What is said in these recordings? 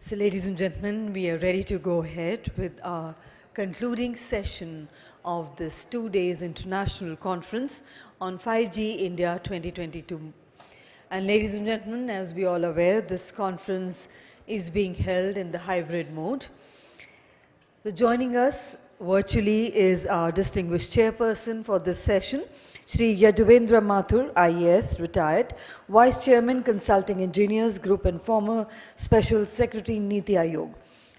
So, ladies and gentlemen, we are ready to go ahead with our concluding session of this 2 days international conference on 5G India 2022. And ladies and gentlemen, as we all aware, this conference is being held in the hybrid mode. So joining us virtually is our distinguished chairperson for this session, Shri Yaduvendra Mathur, IAS, retired, Vice Chairman, Consulting Engineers Group and former Special Secretary, Niti Aayog.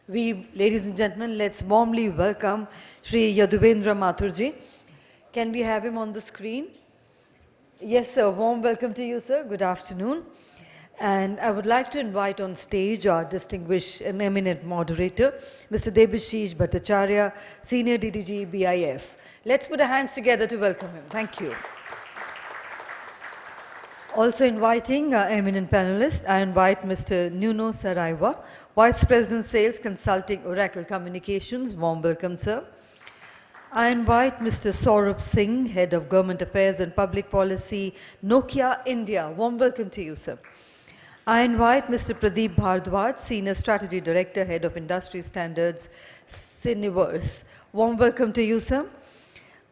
We, ladies and gentlemen, let's warmly welcome Shri Yaduvendra Mathurji. Can we have him on the screen? Yes, sir. Warm welcome to you, sir. Good afternoon. And I would like to invite on stage our distinguished and eminent moderator, Mr. Debashish Bhattacharya, Senior DDG, BIF. Let's put our hands together to welcome him. Thank you. Also inviting our eminent panelists, I invite Mr. Nuno Saraiva, Vice President Sales Consulting, Oracle Communications. Warm welcome, sir. I invite Mr. Saurabh Singh, Head of Government Affairs and Public Policy, Nokia India. Warm welcome to you, sir. I invite Mr. Pradeep Bhardwaj, Senior Strategy Director, Head of Industry Standards, Cineverse. Warm welcome to you, sir.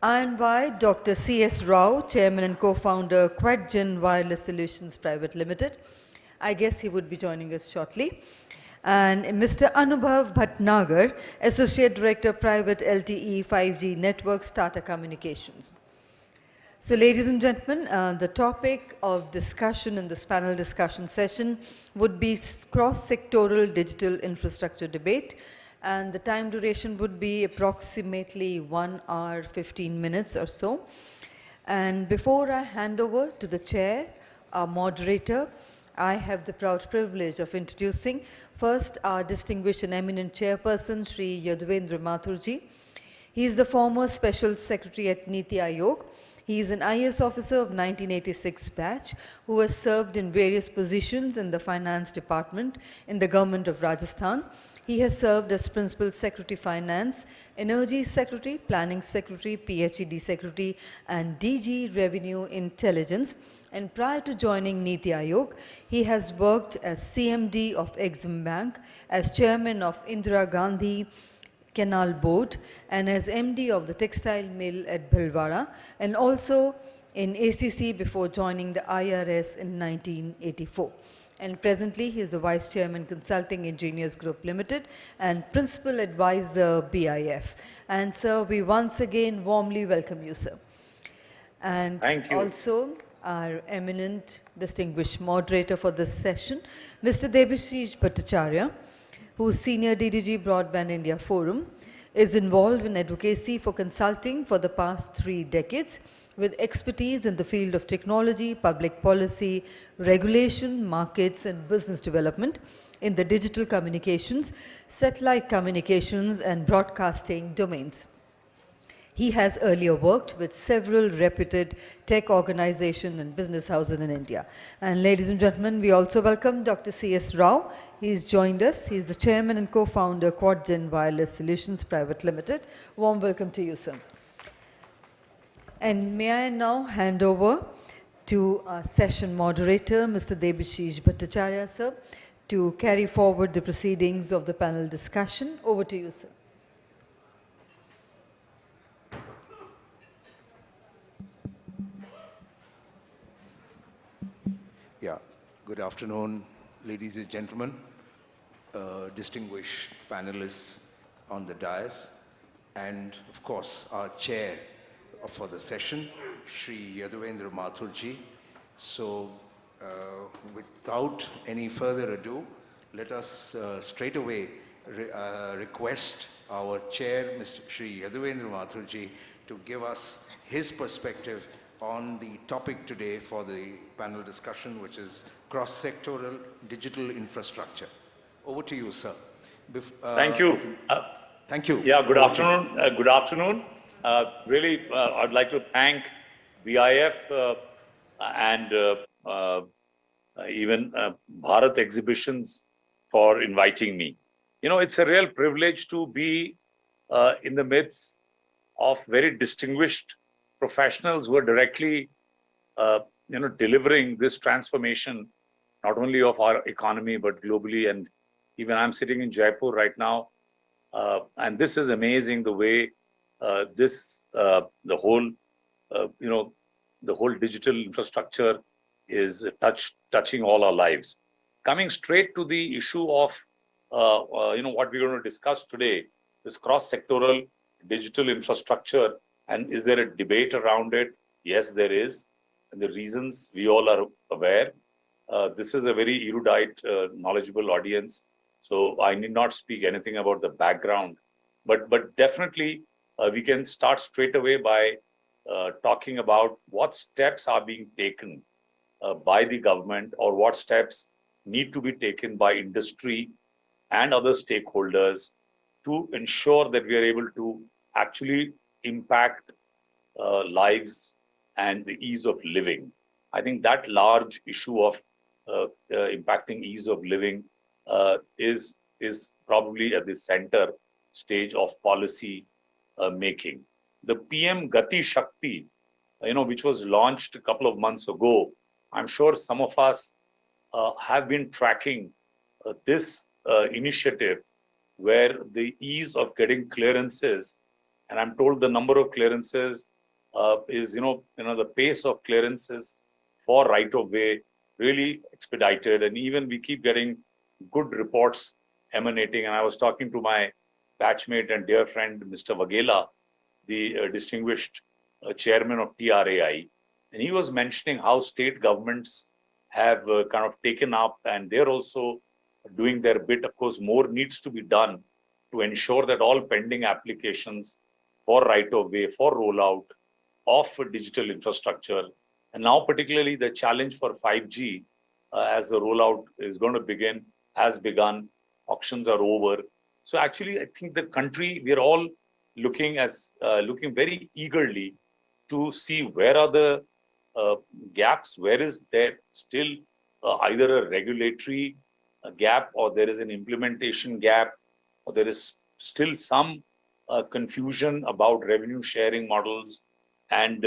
I invite Dr. C.S. Rao, Chairman and Co-founder, QuadGen Wireless Solutions Private Limited. I guess he would be joining us shortly. And Mr. Anubhav Bhatnagar, Associate Director, Private LTE 5G Networks, Tata Communications. So, ladies and gentlemen, the topic of discussion in this panel discussion session would be cross-sectoral digital infrastructure debate, and the time duration would be approximately 1 hour 15 minutes or so. And before I hand over to the chair, our moderator, I have the proud privilege of introducing first our distinguished and eminent chairperson, Shri Yaduvendra Mathurji. He is the former Special Secretary at Niti Aayog. He is an IAS officer of 1986 batch who has served in various positions in the finance department in the government of Rajasthan. He has served as Principal Secretary Finance, Energy Secretary, Planning Secretary, PHED Secretary, and DG Revenue Intelligence. And prior to joining Niti Aayog, he has worked as CMD of Exim Bank, as Chairman of Indira Gandhi Canal Board, and as MD of the textile mill at Bhilwara, and also in ACC before joining the IRS in 1984. And presently, he is the Vice Chairman, Consulting Engineers Group Limited, and Principal Advisor, BIF. And sir, we once again warmly welcome you, sir. And thank you. Also, our eminent distinguished moderator for this session, Mr. Debashish Bhattacharya, whose Senior DDG Broadband India Forum, is involved in advocacy for consulting for the past 3 decades with expertise in the field of technology, public policy, regulation, markets, and business development in the digital communications, satellite communications, and broadcasting domains. He has earlier worked with several reputed tech organizations and business houses in India. And ladies and gentlemen, we also welcome Dr. C.S. Rao. He's joined us. He's the Chairman and Co-founder, QuadGen Wireless Solutions Private Limited. Warm welcome to you, sir. And may I now hand over to our session moderator, Mr. Debashish Bhattacharya, sir, to carry forward the proceedings of the panel discussion. Over to you, sir. Yeah, good afternoon, ladies and gentlemen, distinguished panelists on the dais, and of course, our chair for the session, Shri Yaduvendra Mathurji. So, without any further ado, let us straight away request our chair, Mr. Shri Yaduvendra Mathurji, to give us his perspective on the topic today for the panel discussion, which is cross-sectoral digital infrastructure. Over to you, sir. Thank you. Thank you. Yeah, good afternoon. Good afternoon. Really, I'd like to thank BIF and even Bharat Exhibitions for inviting me. You know, it's a real privilege to be in the midst of very distinguished professionals who are directly, delivering this transformation, not only of our economy, but globally and Even I'm sitting in Jaipur right now, and this is amazing the way the whole you know the whole digital infrastructure is touching all our lives. Coming straight to the issue of what we're going to discuss today, this cross-sectoral digital infrastructure, and is there a debate around it? Yes, there is, and the reasons we all are aware. This is a very erudite, knowledgeable audience, so I need not speak anything about the background, but definitely we can start straight away by talking about what steps are being taken by the government, or what steps need to be taken by industry and other stakeholders to ensure that we are able to actually impact lives and the ease of living. I think that large issue of impacting ease of living is probably at the center stage of policy making. The PM Gati Shakti, which was launched a couple of months ago, I'm sure some of us have been tracking this initiative, where the ease of getting clearances, and I'm told the number of clearances is, the pace of clearances for right of way really expedited, and even we keep getting good reports emanating. And I was talking to my batchmate and dear friend, Mr. Vagela, the distinguished chairman of TRAI, and he was mentioning how state governments have kind of taken up, and they're also doing their bit. Of course, more needs to be done to ensure that all pending applications for right of way, for rollout of digital infrastructure, and now particularly the challenge for 5G as the rollout is going to begin, has begun, auctions are over. So actually, I think the country, we're all looking very eagerly to see where are the gaps, where is there still either a regulatory gap, or there is an implementation gap, or there is still some confusion about revenue sharing models, and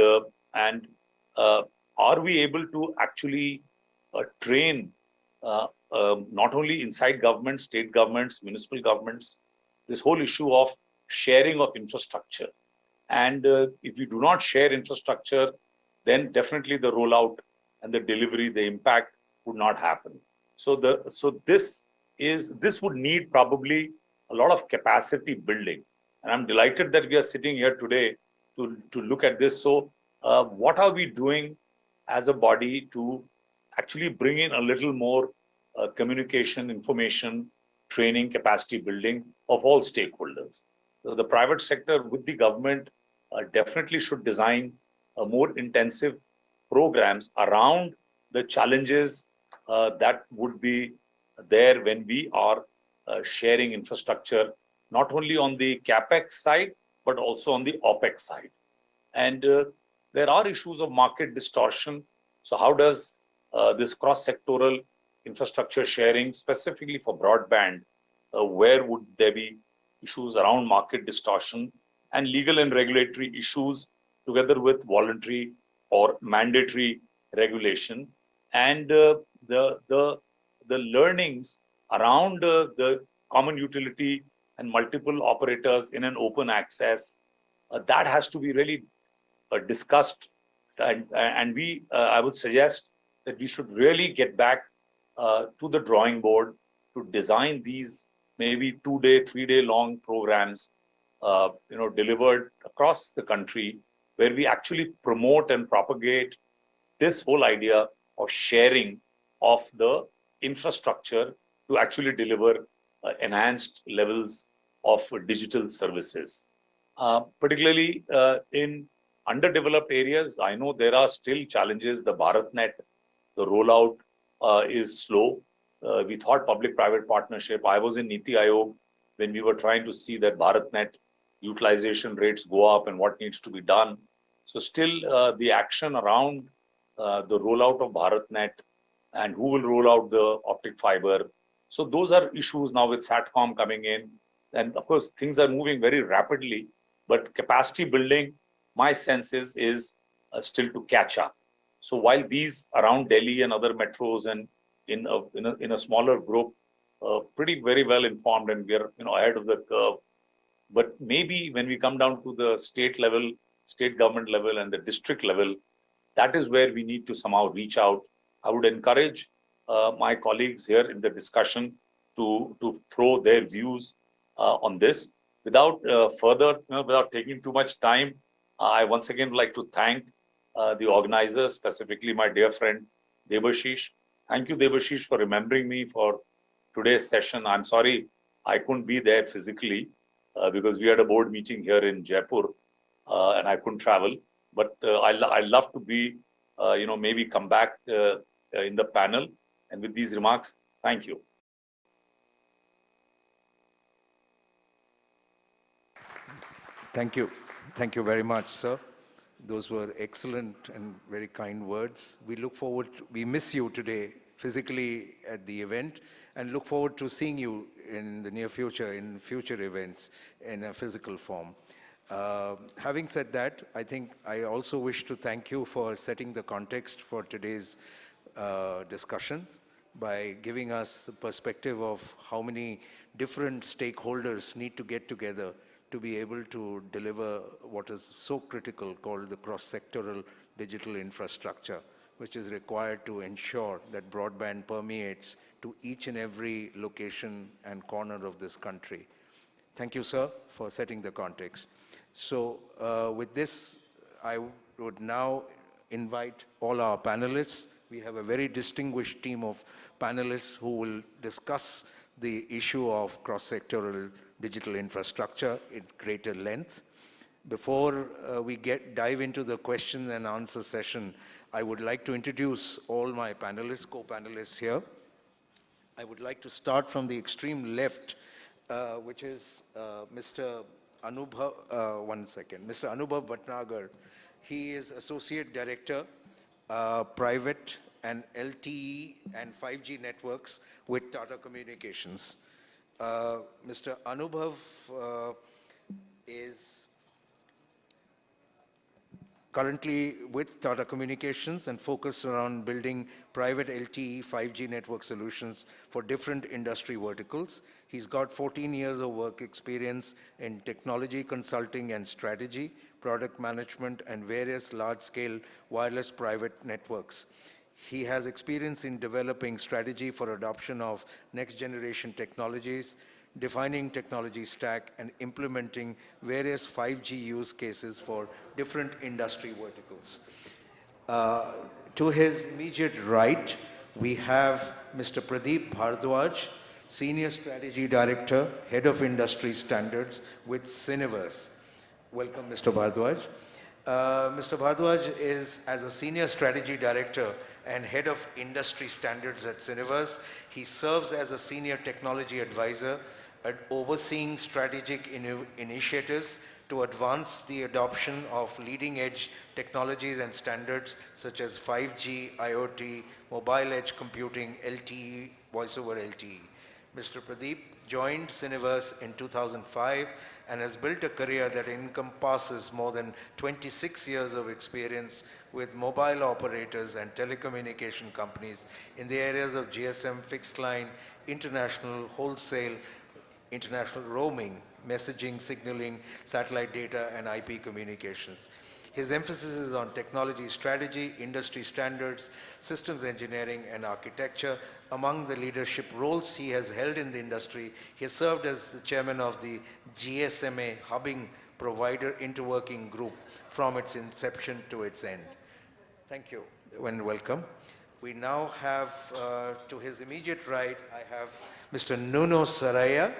are we able to actually train not only inside governments, state governments, municipal governments, this whole issue of sharing of infrastructure. And if we do not share infrastructure, then definitely the rollout and the delivery, the impact would not happen. So this would need probably a lot of capacity building. And I'm delighted that we are sitting here today to look at this. So what are we doing as a body to actually bring in a little more communication, information, training, capacity building of all stakeholders? So the private sector with the government definitely should design more intensive programs around the challenges that would be there when we are sharing infrastructure, not only on the capex side, but also on the opex side. And there are issues of market distortion. So how does this cross-sectoral infrastructure sharing, specifically for broadband, where would there be issues around market distortion and legal and regulatory issues, together with voluntary or mandatory regulation, and the learnings around the common utility and multiple operators in an open access, that has to be really discussed. And we, I would suggest that we should really get back to the drawing board to design these maybe 2-day, 3-day long programs, delivered across the country, where we actually promote and propagate this whole idea of sharing of the infrastructure to actually deliver enhanced levels of digital services. Particularly in underdeveloped areas, I know there are still challenges. The BharatNet, the rollout is slow. We thought public-private partnership. I was in Niti Aayog when we were trying to see that BharatNet utilization rates go up and what needs to be done. So still the action around the rollout of BharatNet and who will roll out the optic fiber. So those are issues now with SATCOM coming in. And of course, things are moving very rapidly, but capacity building, my sense is still to catch up. So while these around Delhi and other metros and in a smaller group, pretty very well informed, and we are ahead of the curve. But maybe when we come down to the state level, state government level, and the district level, that is where we need to somehow reach out. I would encourage my colleagues here in the discussion to throw their views on this. Without further, without taking too much time, I once again would like to thank the organizers, specifically my dear friend Debashish. Thank you, Debashish, for remembering me for today's session. I'm sorry I couldn't be there physically because we had a board meeting here in Jaipur and I couldn't travel. But I love to be, maybe come back in the panel. And with these remarks, thank you. Thank you. Thank you very much, sir. Those were excellent and very kind words. We look forward, we miss you today physically at the event and look forward to seeing you in the near future, in future events in a physical form. Having said that, I think I also wish to thank you for setting the context for today's discussions by giving us a perspective of how many different stakeholders need to get together to be able to deliver what is so critical called the cross-sectoral digital infrastructure, which is required to ensure that broadband permeates to each and every location and corner of this country. Thank you, sir, for setting the context. So with this, I would now invite all our panelists. We have a very distinguished team of panelists who will discuss the issue of cross-sectoral digital infrastructure in greater length. Before we dive into the question and answer session, I would like to introduce all my panelists, co-panelists here. I would like to start from the extreme left, which is Mr. Anubhav, Mr. Anubhav Bhatnagar. He is Associate Director, Private and LTE and 5G Networks with Tata Communications. Mr. Anubhav is currently with Tata Communications and focused around building private LTE 5G network solutions for different industry verticals. He's got 14 years of work experience in technology consulting and strategy, product management, and various large-scale wireless private networks. He has experience in developing strategy for adoption of next-generation technologies, defining technology stack, and implementing various 5G use cases for different industry verticals. To his immediate right, we have Mr. Pradeep Bhardwaj, Senior Strategy Director, Head of Industry Standards with Cineverse. Welcome, Mr. Bhardwaj. Mr. Bhardwaj is, as a Senior Strategy Director and Head of Industry Standards at Cineverse, he serves as a Senior Technology Advisor at overseeing strategic initiatives to advance the adoption of leading-edge technologies and standards such as 5G, IoT, mobile edge computing, LTE, voice over LTE. Mr. Pradeep joined Cineverse in 2005 and has built a career that encompasses more than 26 years of experience with mobile operators and telecommunication companies in the areas of GSM, fixed line, international, wholesale, international roaming, messaging, signaling, satellite data, and IP communications. His emphasis is on technology strategy, industry standards, systems engineering, and architecture. Among the leadership roles he has held in the industry, he has served as the chairman of the GSMA Hubbing Provider Interworking Group from its inception to its end. Thank you and welcome. We now have, to his immediate right, I have Mr. Nuno Saraiva,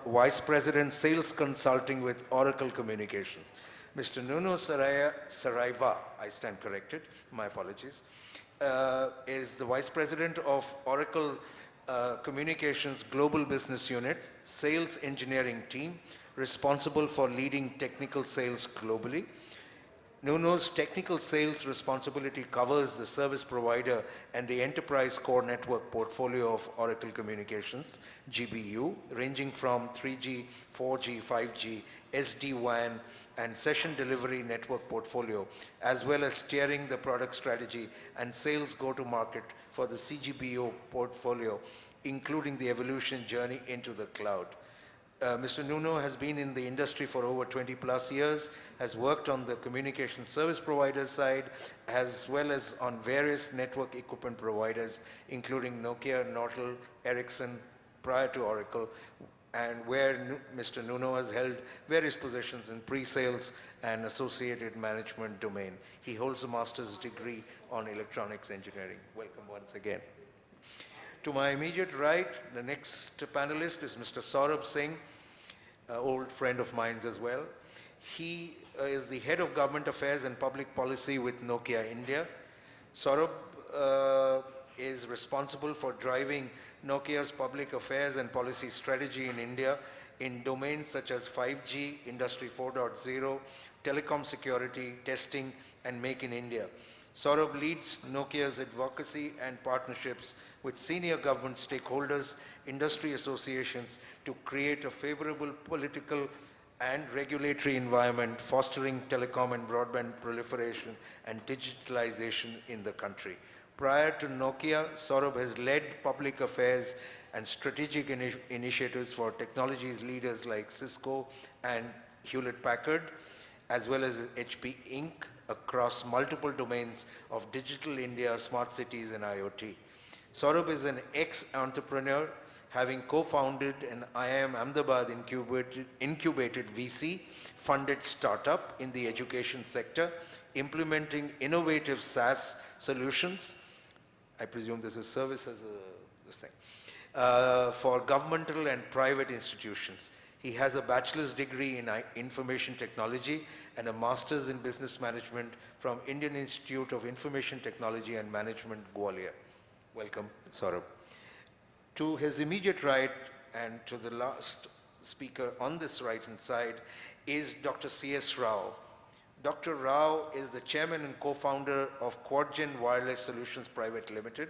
Vice President, Sales Consulting with Oracle Communications. Mr. Nuno Saraiva, I stand corrected, my apologies, is the Vice President of Oracle Communications Global Business Unit, Sales Engineering Team, responsible for leading technical sales globally. Nuno's technical sales responsibility covers the service provider and the enterprise core network portfolio of Oracle Communications, GBU, ranging from 3G, 4G, 5G, SD-WAN, and session delivery network portfolio, as well as steering the product strategy and sales go-to-market for the CGBO portfolio including the evolution journey into the cloud. Mr. Nuno has been in the industry for over 20 plus years, has worked on the communication service provider side, as well as on various network equipment providers, including Nokia, Nortel, Ericsson, prior to Oracle, and where Mr. Nuno has held various positions in pre-sales and associated management domain. He holds a master's degree on electronics engineering. Welcome once again. To my immediate right, the next panelist is Mr. Saurabh Singh, an old friend of mine as well. He is the head of government affairs and public policy with Nokia India. Saurabh is responsible for driving Nokia's public affairs and policy strategy in India in domains such as 5G, Industry 4.0, telecom security, testing, and Make in India. Saurabh leads Nokia's advocacy and partnerships with senior government stakeholders, industry associations to create a favorable political and regulatory environment fostering telecom and broadband proliferation and digitalization in the country. Prior to Nokia, Saurabh has led public affairs and strategic initiatives for technologies leaders like Cisco and Hewlett-Packard, as well as HP Inc. across multiple domains of digital India, smart cities, and IoT. Saurabh is an ex-entrepreneur, having co-founded an IIM Ahmedabad incubated VC-funded startup in the education sector, implementing innovative SaaS solutions. I presume this is services, for governmental and private institutions. He has a bachelor's degree in information technology and a master's in business management from Indian Institute of Information Technology and Management, Gwalior. Welcome, Saurabh. To his immediate right and to the last speaker on this right-hand side is Dr. C.S. Rao. Dr. Rao is the chairman and co-founder of QuadGen Wireless Solutions Private Limited.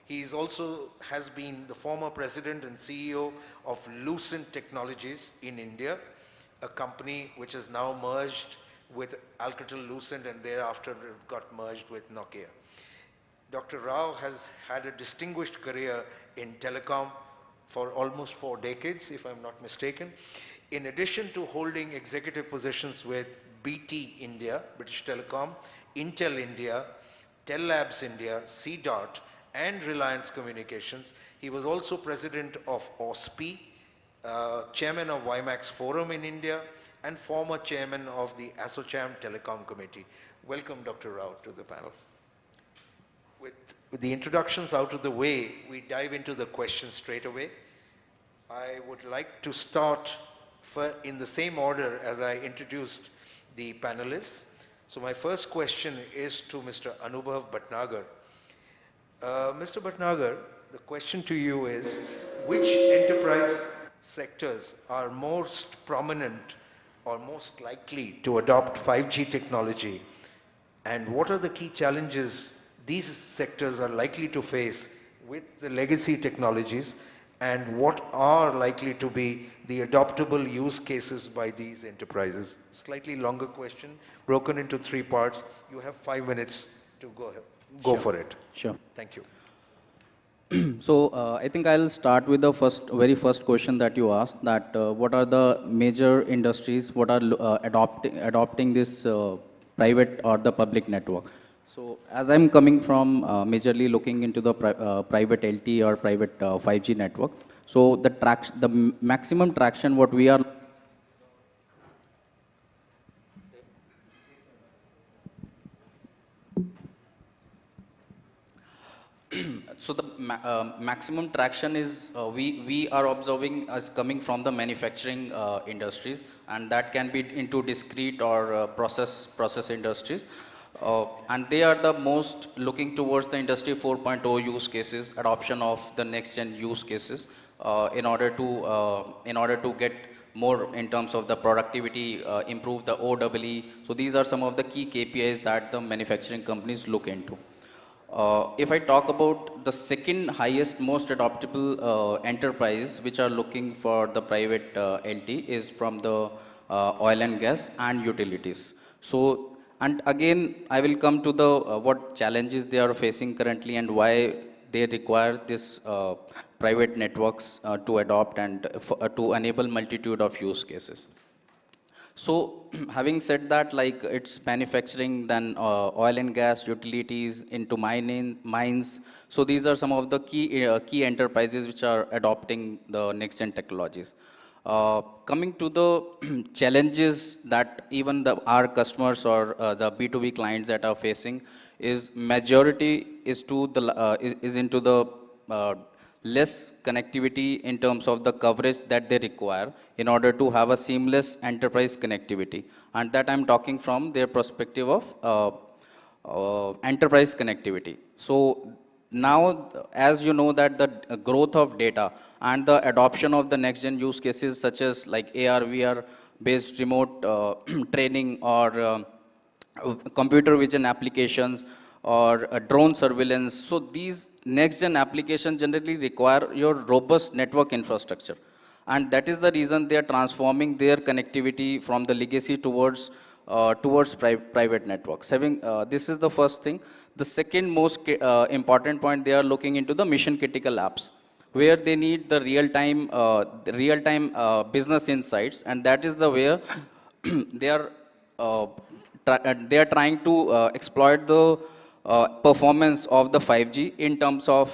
He has been the former president and CEO of Lucent Technologies in India, a company which has now merged with Alcatel-Lucent and thereafter got merged with Nokia. Dr. Rao has had a distinguished career in telecom for almost 4 decades, if I'm not mistaken. In addition to holding executive positions with BT India, British Telecom, Intel India, Tel Labs India, CDOT, and Reliance Communications, he was also president of OSPI, chairman of WiMAX Forum in India, and former chairman of the ASSOCHAM Telecom Committee. Welcome, Dr. Rao, to the panel. With the introductions out of the way, we dive into the questions straight away. I would like to start in the same order as I introduced the panelists. So my first question is to Mr. Anubhav Bhatnagar. Mr. Bhatnagar, the question to you is, which enterprise sectors are most prominent or most likely to adopt 5G technology? And what are the key challenges these sectors are likely to face with the legacy technologies? And what are likely to be the adoptable use cases by these enterprises? Slightly longer question, broken into 3 parts. You have 5 minutes to go Sure. for it. Sure. Thank you. So I think I'll start with the very first question that you asked, that what are the major industries, what are adopting this private or the public network. So as I'm coming from majorly looking into the private LTE or private 5G network, so the maximum traction what we are so the maximum traction is we are observing as coming from the manufacturing industries, and that can be into discrete or process industries, and they are the most looking towards the industry 4.0 use cases, adoption of the next gen use cases in order to get more in terms of the productivity, improve the OEE. So these are some of the key KPIs that the manufacturing companies look into. If I talk about the second highest most adoptable enterprise which are looking for the private LT is from the oil and gas and utilities. So, and again I will come to the what challenges they are facing currently and why they require this private networks to adopt and to enable multitude of use cases. So, having said that, like it's manufacturing, then oil and gas, utilities, into mines. So these are some of the key enterprises which are adopting the next gen technologies. Coming to the challenges that even our customers or the B2B clients that are facing is majority is to the is into the less connectivity in terms of the coverage that they require in order to have a seamless enterprise connectivity. And that I'm talking from their perspective of enterprise connectivity. So now, as you know that the growth of data and the adoption of the next gen use cases such as like AR, VR based remote training or computer vision applications or drone surveillance. So these next gen applications generally require your robust network infrastructure. And that is the reason they are transforming their connectivity from the legacy towards private networks. This is the first thing. The second most important point, they are looking into the mission critical apps, where they need the real time business insights, and that is the where they are they are trying to exploit the performance of the 5G in terms of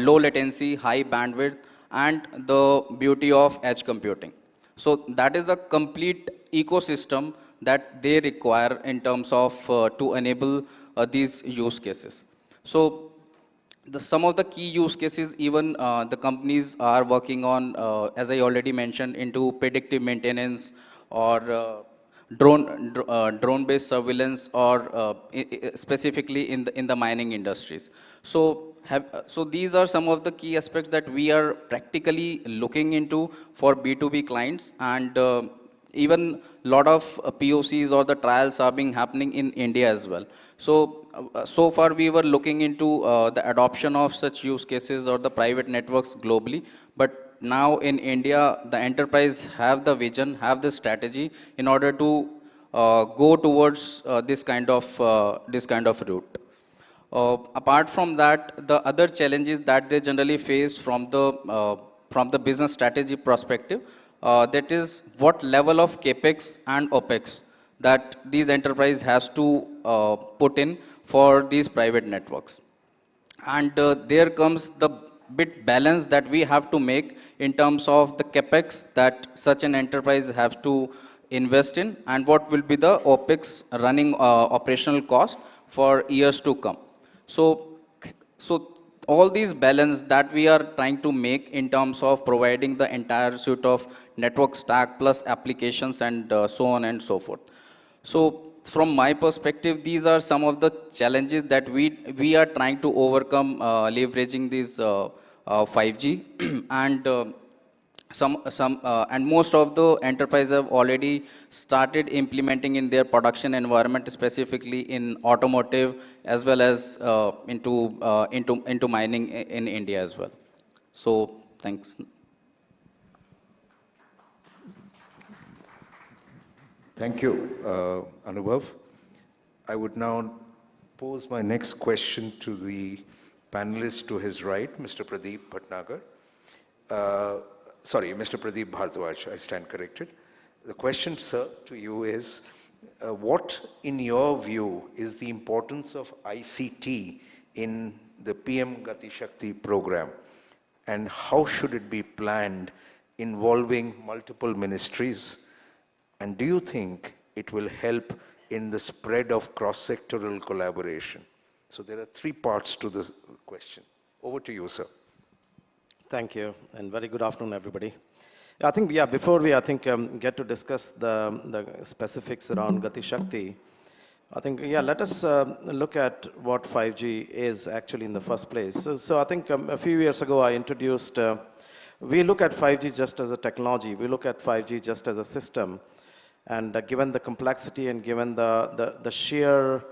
low latency, high bandwidth, and the beauty of edge computing. So that is the complete ecosystem that they require in terms of to enable these use cases. So some of the key use cases, even the companies are working on, as I already mentioned, into predictive maintenance or drone-based surveillance, or specifically in the mining industries. So so these are some of the key aspects that we are practically looking into for B2B clients, and even a lot of POCs or the trials are being happening in India as well. So so far we were looking into the adoption of such use cases or the private networks globally, but now in India, the enterprise have the vision, have the strategy in order to go towards this kind of route. Apart from that, the other challenges that they generally face from the business strategy perspective, that is what level of capex and opex that these enterprise has to put in for these private networks. And there comes the bit balance that we have to make in terms of the capex that such an enterprise has to invest in, and what will be the opex running operational cost for years to come. So all these balance that we are trying to make in terms of providing the entire suite of network stack plus applications and so on and so forth. So from my perspective, these are some of the challenges that we are trying to overcome leveraging these 5G and and most of the enterprises have already started implementing in their production environment, specifically in automotive as well as into mining in India as well. So thanks. Thank you, Anubhav. I would now pose my next question to the panelist to his right, Mr. Pradeep Bhatnagar. Sorry, Mr. Pradeep Bhardwaj, I stand corrected. The question, sir, to you is, what, in your view, is the importance of ICT in the PM Gati Shakti program, and how should it be planned involving multiple ministries? And do you think it will help in the spread of cross-sectoral collaboration? So there are three parts to this question. Over to you, sir. Thank you, and very good afternoon, everybody. I think, yeah, before we, get to discuss the specifics around Gati Shakti, I think, yeah, let us look at what 5G is actually in the first place. So I think a few years ago, I introduced, we look at 5G just as a technology. We look at 5G just as a system. And given the complexity and given the sheer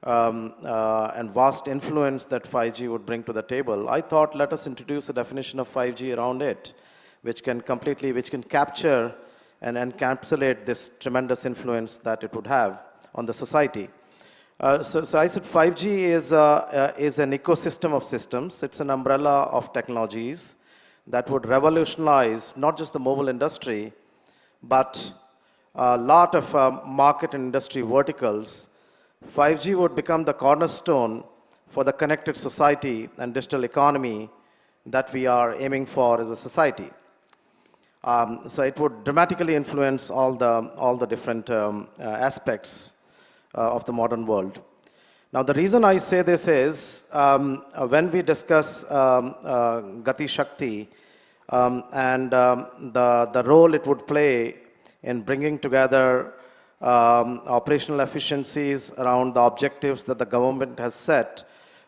and vast influence that 5G would bring to the table, I thought let us introduce a definition of 5G around it, which can capture and encapsulate this tremendous influence that it would have on the society. So I said 5G is an ecosystem of systems. It's an umbrella of technologies that would revolutionize not just the mobile industry, but a lot of market and industry verticals. 5G would become the cornerstone for the connected society and digital economy that we are aiming for as a society. So it would dramatically influence all the different aspects of the modern world. Now, the reason I say this is when we discuss Gati Shakti and the role it would play in bringing together operational efficiencies around the objectives that the government has set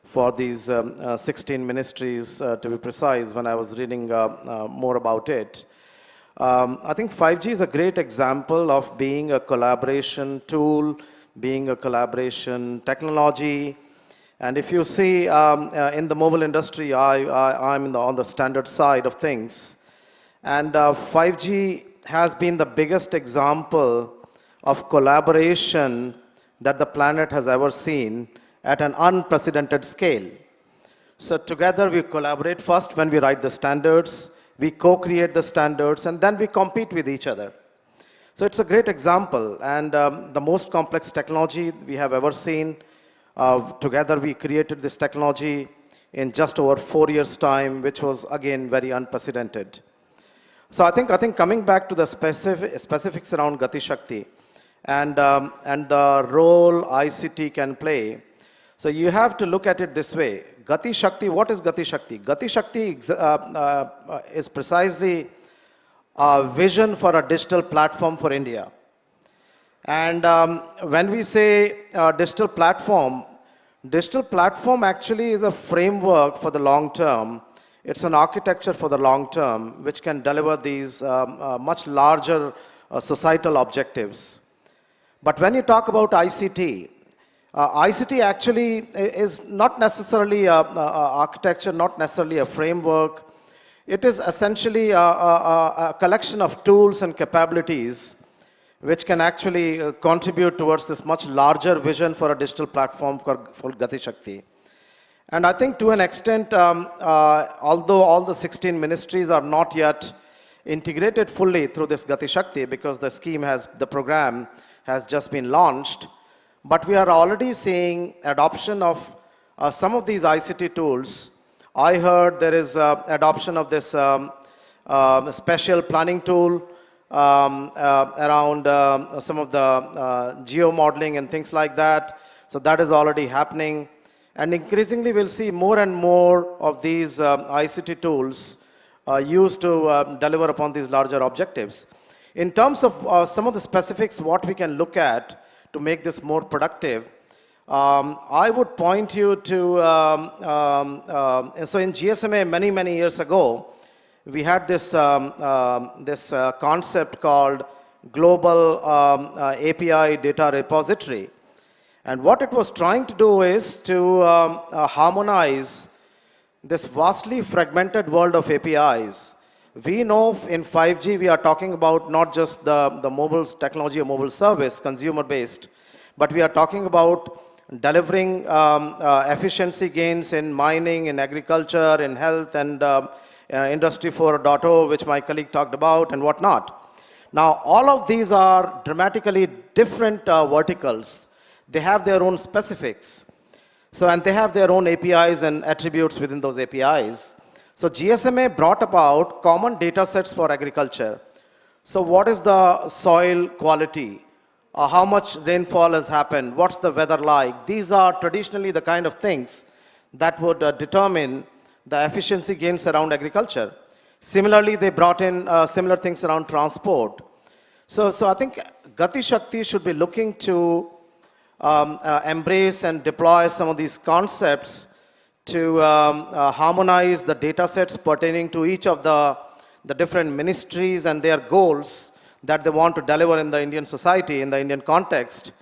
for these 16 ministries, to be precise, when I was reading more about it. I think 5G is a great example of being a collaboration tool, being a collaboration technology. And if you see in the mobile industry, I'm on the standard side of things. And 5G has been the biggest example of collaboration that the planet has ever seen at an unprecedented scale. So together we collaborate first when we write the standards, we co-create the standards, and then we compete with each other. So it's a great example, and the most complex technology we have ever seen. Together we created this technology in just over 4 years' time, which was again very unprecedented. So I think coming back to the specifics around Gati Shakti and the role ICT can play. So you have to look at it this way. Gati Shakti, what is Gati Shakti? Gati Shakti is precisely a vision for a digital platform for India. And when we say digital platform actually is a framework for the long term. It's an architecture for the long term, which can deliver these much larger societal objectives. But when you talk about ICT, ICT actually is not necessarily a architecture, not necessarily a framework. It is essentially a collection of tools and capabilities which can actually contribute towards this much larger vision for a digital platform for Gati Shakti. And I think to an extent, although all the 16 ministries are not yet integrated fully through this Gati Shakti, because the program has just been launched, but we are already seeing adoption of some of these ICT tools. I heard there is adoption of this special planning tool around some of the geo-modeling and things like that. So that is already happening. And increasingly, we'll see more and more of these ICT tools used to deliver upon these larger objectives. In terms of some of the specifics, what we can look at to make this more productive, I would point you to, so in GSMA many years ago, we had this, this concept called Global API Data Repository. And what it was trying to do is to harmonize this vastly fragmented world of APIs. We know in 5G we are talking about not just the mobile technology or mobile service, consumer-based, but we are talking about delivering efficiency gains in mining, in agriculture, in health, and Industry 4.0, which my colleague talked about, and whatnot. Now, all of these are dramatically different verticals. They have their own specifics. So, and they have their own APIs and attributes within those APIs. So GSMA brought about common data sets for agriculture. So what is the soil quality? How much rainfall has happened? What's the weather like? These are traditionally the kind of things that would determine the efficiency gains around agriculture. Similarly, they brought in similar things around transport. So I think Gati Shakti should be looking to embrace and deploy some of these concepts to harmonize the data sets pertaining to each of the different ministries and their goals that they want to deliver in the Indian society, in the Indian context.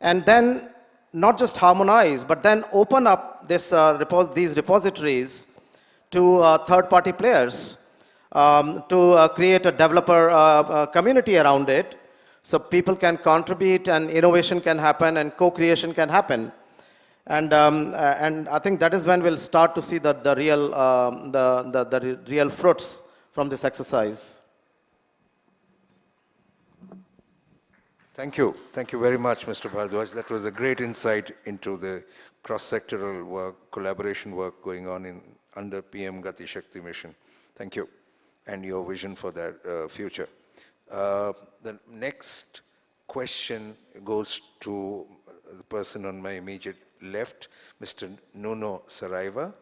And then not just harmonize, but then open up this, these repositories to third-party players to create a developer community around it, So people can contribute and innovation can happen and co-creation can happen. And I think that is when we'll start to see the real fruits from this exercise. Thank you. Thank you very much, Mr. Bhardwaj. That was a great insight into the cross-sectoral work, collaboration work going on under PM Gati Shakti mission. Thank you. And your vision for that future. The next question goes to the person on my immediate left, Mr. Nuno Saraiva.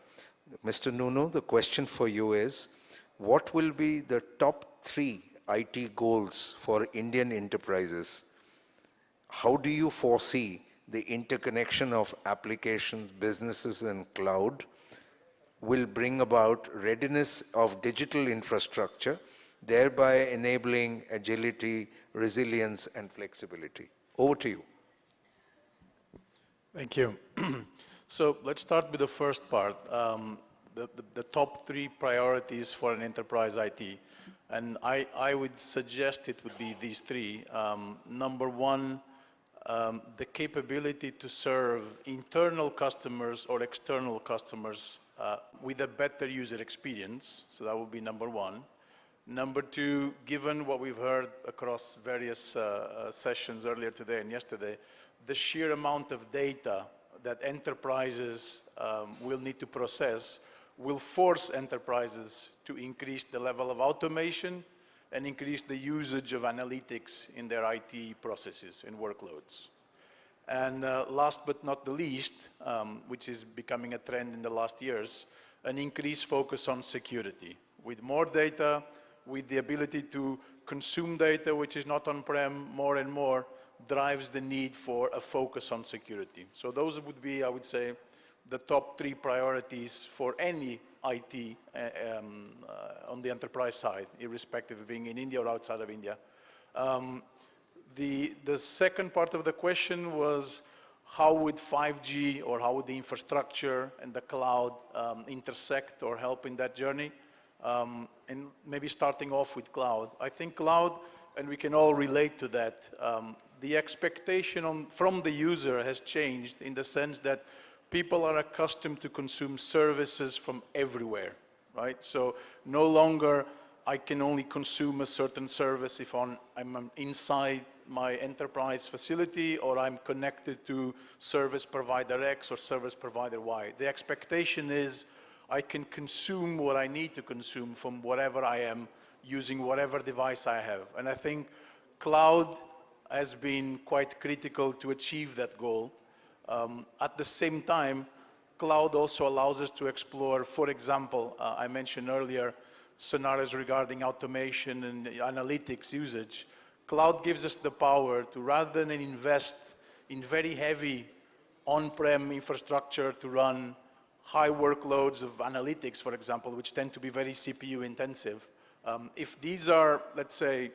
Mr. Nuno, the question for you is, what will be the top 3 IT goals for Indian enterprises? How do you foresee the interconnection of applications, businesses, and cloud will bring about readiness of digital infrastructure, thereby enabling agility, resilience, and flexibility? Over to you. Thank you. So let's start with the first part, the top 3 priorities for an enterprise IT. And I would suggest it would be these 3. Number 1, the capability to serve internal customers or external customers with a better user experience. So that would be number 1. Number 2, given what we've heard across various sessions earlier today and yesterday, the sheer amount of data that enterprises will need to process will force enterprises to increase the level of automation and increase the usage of analytics in their IT processes and workloads. And last but not the least, which is becoming a trend in the last years, an increased focus on security. With more data, with the ability to consume data which is not on-prem, more and more drives the need for a focus on security. So those would be, I would say, the top 3 priorities for any IT on the enterprise side, irrespective of being in India or outside of India. The second part of the question was, how would 5G or how would the infrastructure and the cloud intersect or help in that journey? And maybe starting off with cloud. I think cloud, and we can all relate to that, the expectation from the user has changed in the sense that people are accustomed to consume services from everywhere, right? So no longer I can only consume a certain service if I'm inside my enterprise facility or I'm connected to service provider X or service provider Y. The expectation is I can consume what I need to consume from wherever I am using whatever device I have. And I think cloud has been quite critical to achieve that goal. At the same time, cloud also allows us to explore, for example, I mentioned earlier, scenarios regarding automation and analytics usage. Cloud gives us the power to, rather than invest in very heavy on-prem infrastructure to run high workloads of analytics, for example, which tend to be very CPU intensive. If these are, let's say,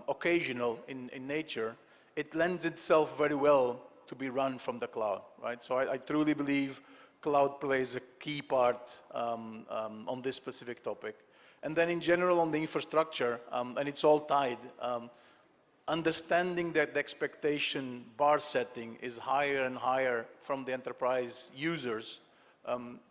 occasional in nature, it lends itself very well to be run from the cloud, right? So I truly believe cloud plays a key part on this specific topic. And then in general on the infrastructure, and it's all tied, understanding that the expectation bar setting is higher and higher from the enterprise users,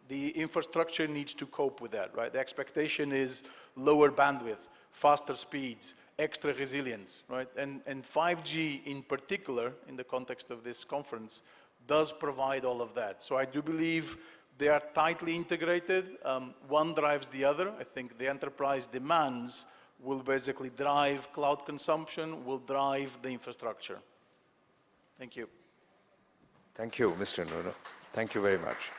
the infrastructure needs to cope with that, right? The expectation is lower bandwidth, faster speeds, extra resilience, right? And 5G in particular, in the context of this conference, does provide all of that. So I do believe they are tightly integrated. One drives the other. I think the enterprise demands will basically drive cloud consumption, will drive the infrastructure. Thank you. Thank you, Mr. Nuno. Thank you very much.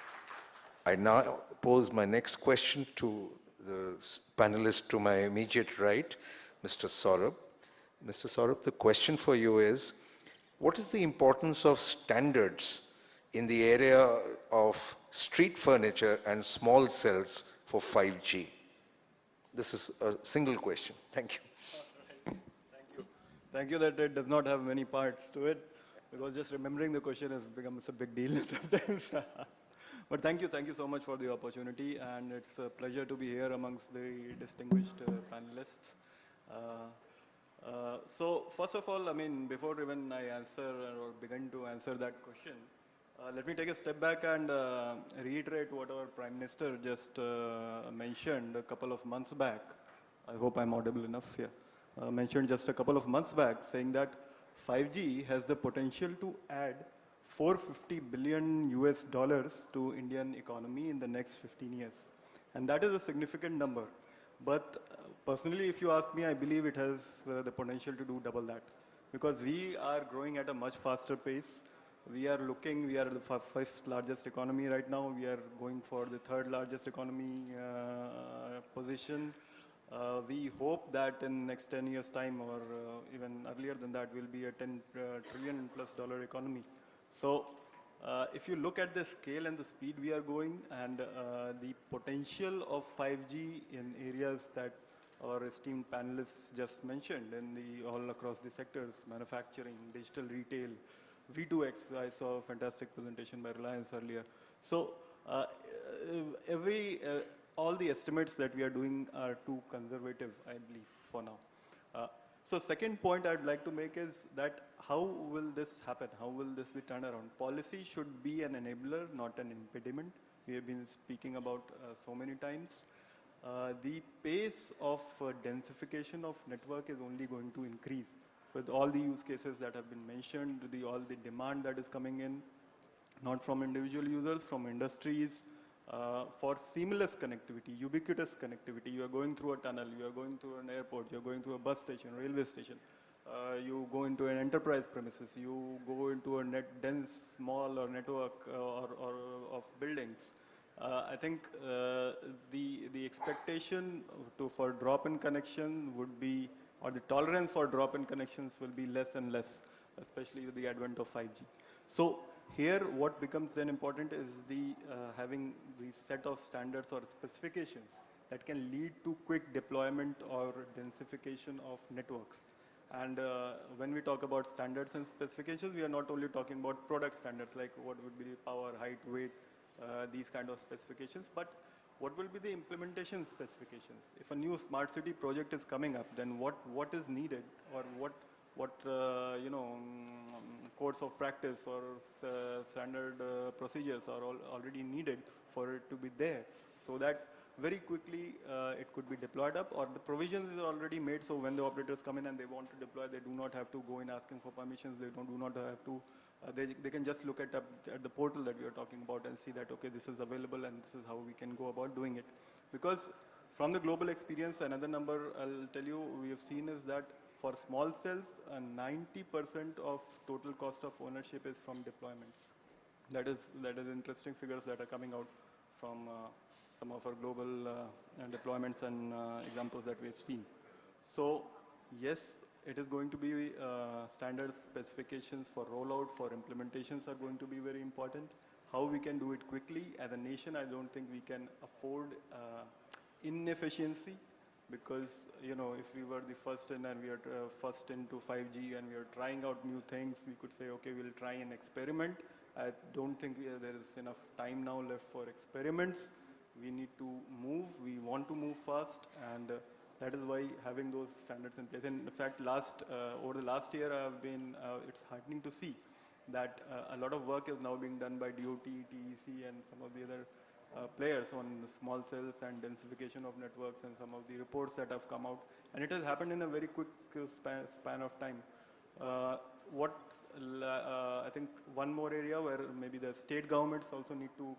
I now pose my next question to the panelist to my immediate right, Mr. Saurabh. Mr. Saurabh, the question for you is, what is the importance of standards in the area of street furniture and small cells for 5G? This is a single question. Thank you. Thank you. Thank you that it does not have many parts to it, because just remembering the question has become a big deal sometimes. But thank you so much for the opportunity, and it's a pleasure to be here amongst the distinguished panelists. So first of all, I mean, before even I answer or begin to answer that question, let me take a step back and reiterate what our Prime Minister just mentioned a couple of months back. I hope I'm audible enough here. Mentioned just a couple of months back, saying that 5G has the potential to add 450 billion US dollars to Indian economy in the next 15 years. And that is a significant number. But personally, if you ask me, I believe it has the potential to do double that. Because we are growing at a much faster pace. We are the fifth largest economy right now. We are going for the third largest economy position. We hope that in next 10 years time or even earlier than that, we'll be a 10 trillion plus dollar economy. So if you look at the scale and the speed we are going and the potential of 5G in areas that our esteemed panelists just mentioned in all across the sectors, manufacturing, digital retail, V2X, I saw a fantastic presentation by Reliance earlier. So all the estimates that we are doing are too conservative, I believe, for now. So second point I'd like to make is that how will this happen? How will this be turned around? Policy should be an enabler, not an impediment. We have been speaking about so many times. The pace of densification of network is only going to increase with all the use cases that have been mentioned, all the demand that is coming in, not from individual users, from industries, for seamless connectivity, ubiquitous connectivity. You are going through a tunnel, you are going through an airport, you are going through a bus station, railway station. You go into an enterprise premises, you go into a dense mall or network or of buildings. I think the expectation for drop-in connection would be, or the tolerance for drop-in connections will be less and less, especially with the advent of 5G. So here what becomes then important is having the set of standards or specifications that can lead to quick deployment or densification of networks. And when we talk about standards and specifications, we are not only talking about product standards like what would be the power, height, weight, these kind of specifications, but what will be the implementation specifications? If a new smart city project is coming up, then what is needed, or what course of practice or standard procedures are already needed for it to be there, so that very quickly it could be deployed up, or the provisions is already made, so when the operators come in and they want to deploy, they do not have to go in asking for permissions, they do not have to, they can just look at the portal that we are talking about and see that, okay, this is available and this is how we can go about doing it. Because from the global experience, another number I'll tell you we have seen is that for small cells, 90% of total cost of ownership is from deployments. That is interesting figures that are coming out from some of our global deployments and examples that we have seen. So yes, it is going to be standard specifications for rollout, for implementations are going to be very important. How we can do it quickly as a nation, I don't think we can afford inefficiency, because if we were the first in and we are first into 5G and we are trying out new things, we could say, okay, we'll try an experiment. I don't think there is enough time now left for experiments. We need to move, we want to move fast, and that is why having those standards in place. And in fact, over the last year, it's heartening to see that a lot of work is now being done by DOT, TEC, and some of the other players on small cells and densification of networks, and some of the reports that have come out. And it has happened in a very quick span of time. I think one more area where maybe the state governments also need to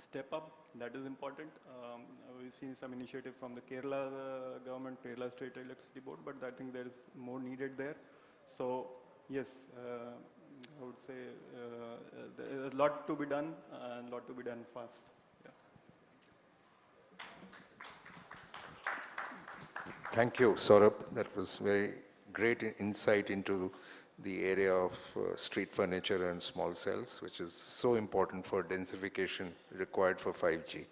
step up, that is important. We've seen some initiative from the Kerala government, Kerala State Electricity Board, but I think there is more needed there. So yes, I would say there is a lot to be done and a lot to be done fast. Yeah. Thank you, Saurabh. That was very great insight into the area of street furniture and small cells, which is so important for densification required for 5G.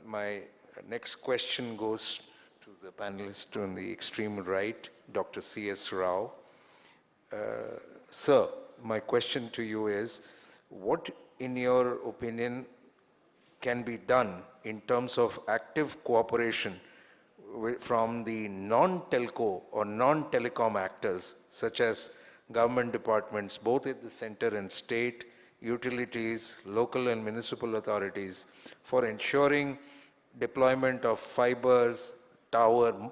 My next question goes to the panelist on the extreme right, Dr. C.S. Rao. Sir, my question to you is, what, in your opinion, can be done in terms of active cooperation from the non-telco or non-telecom actors, such as government departments, both at the center and state, utilities, local and municipal authorities, for ensuring deployment of fibers, tower,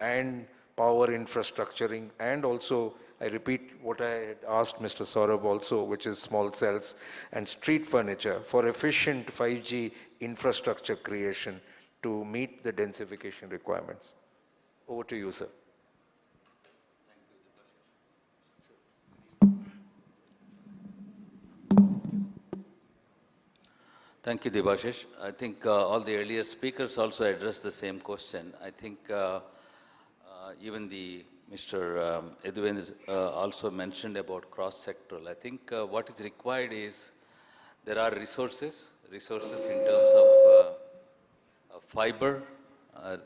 and power infrastructuring, and also, I repeat what I had asked Mr. Saurabh also, which is small cells and street furniture for efficient 5G infrastructure creation to meet the densification requirements. Over to you, sir. Thank you, Debashish. I think all the earlier speakers also addressed the same question. I think even the Mr. Edwin also mentioned about cross-sectoral. I think what is required is there are resources in terms of fiber,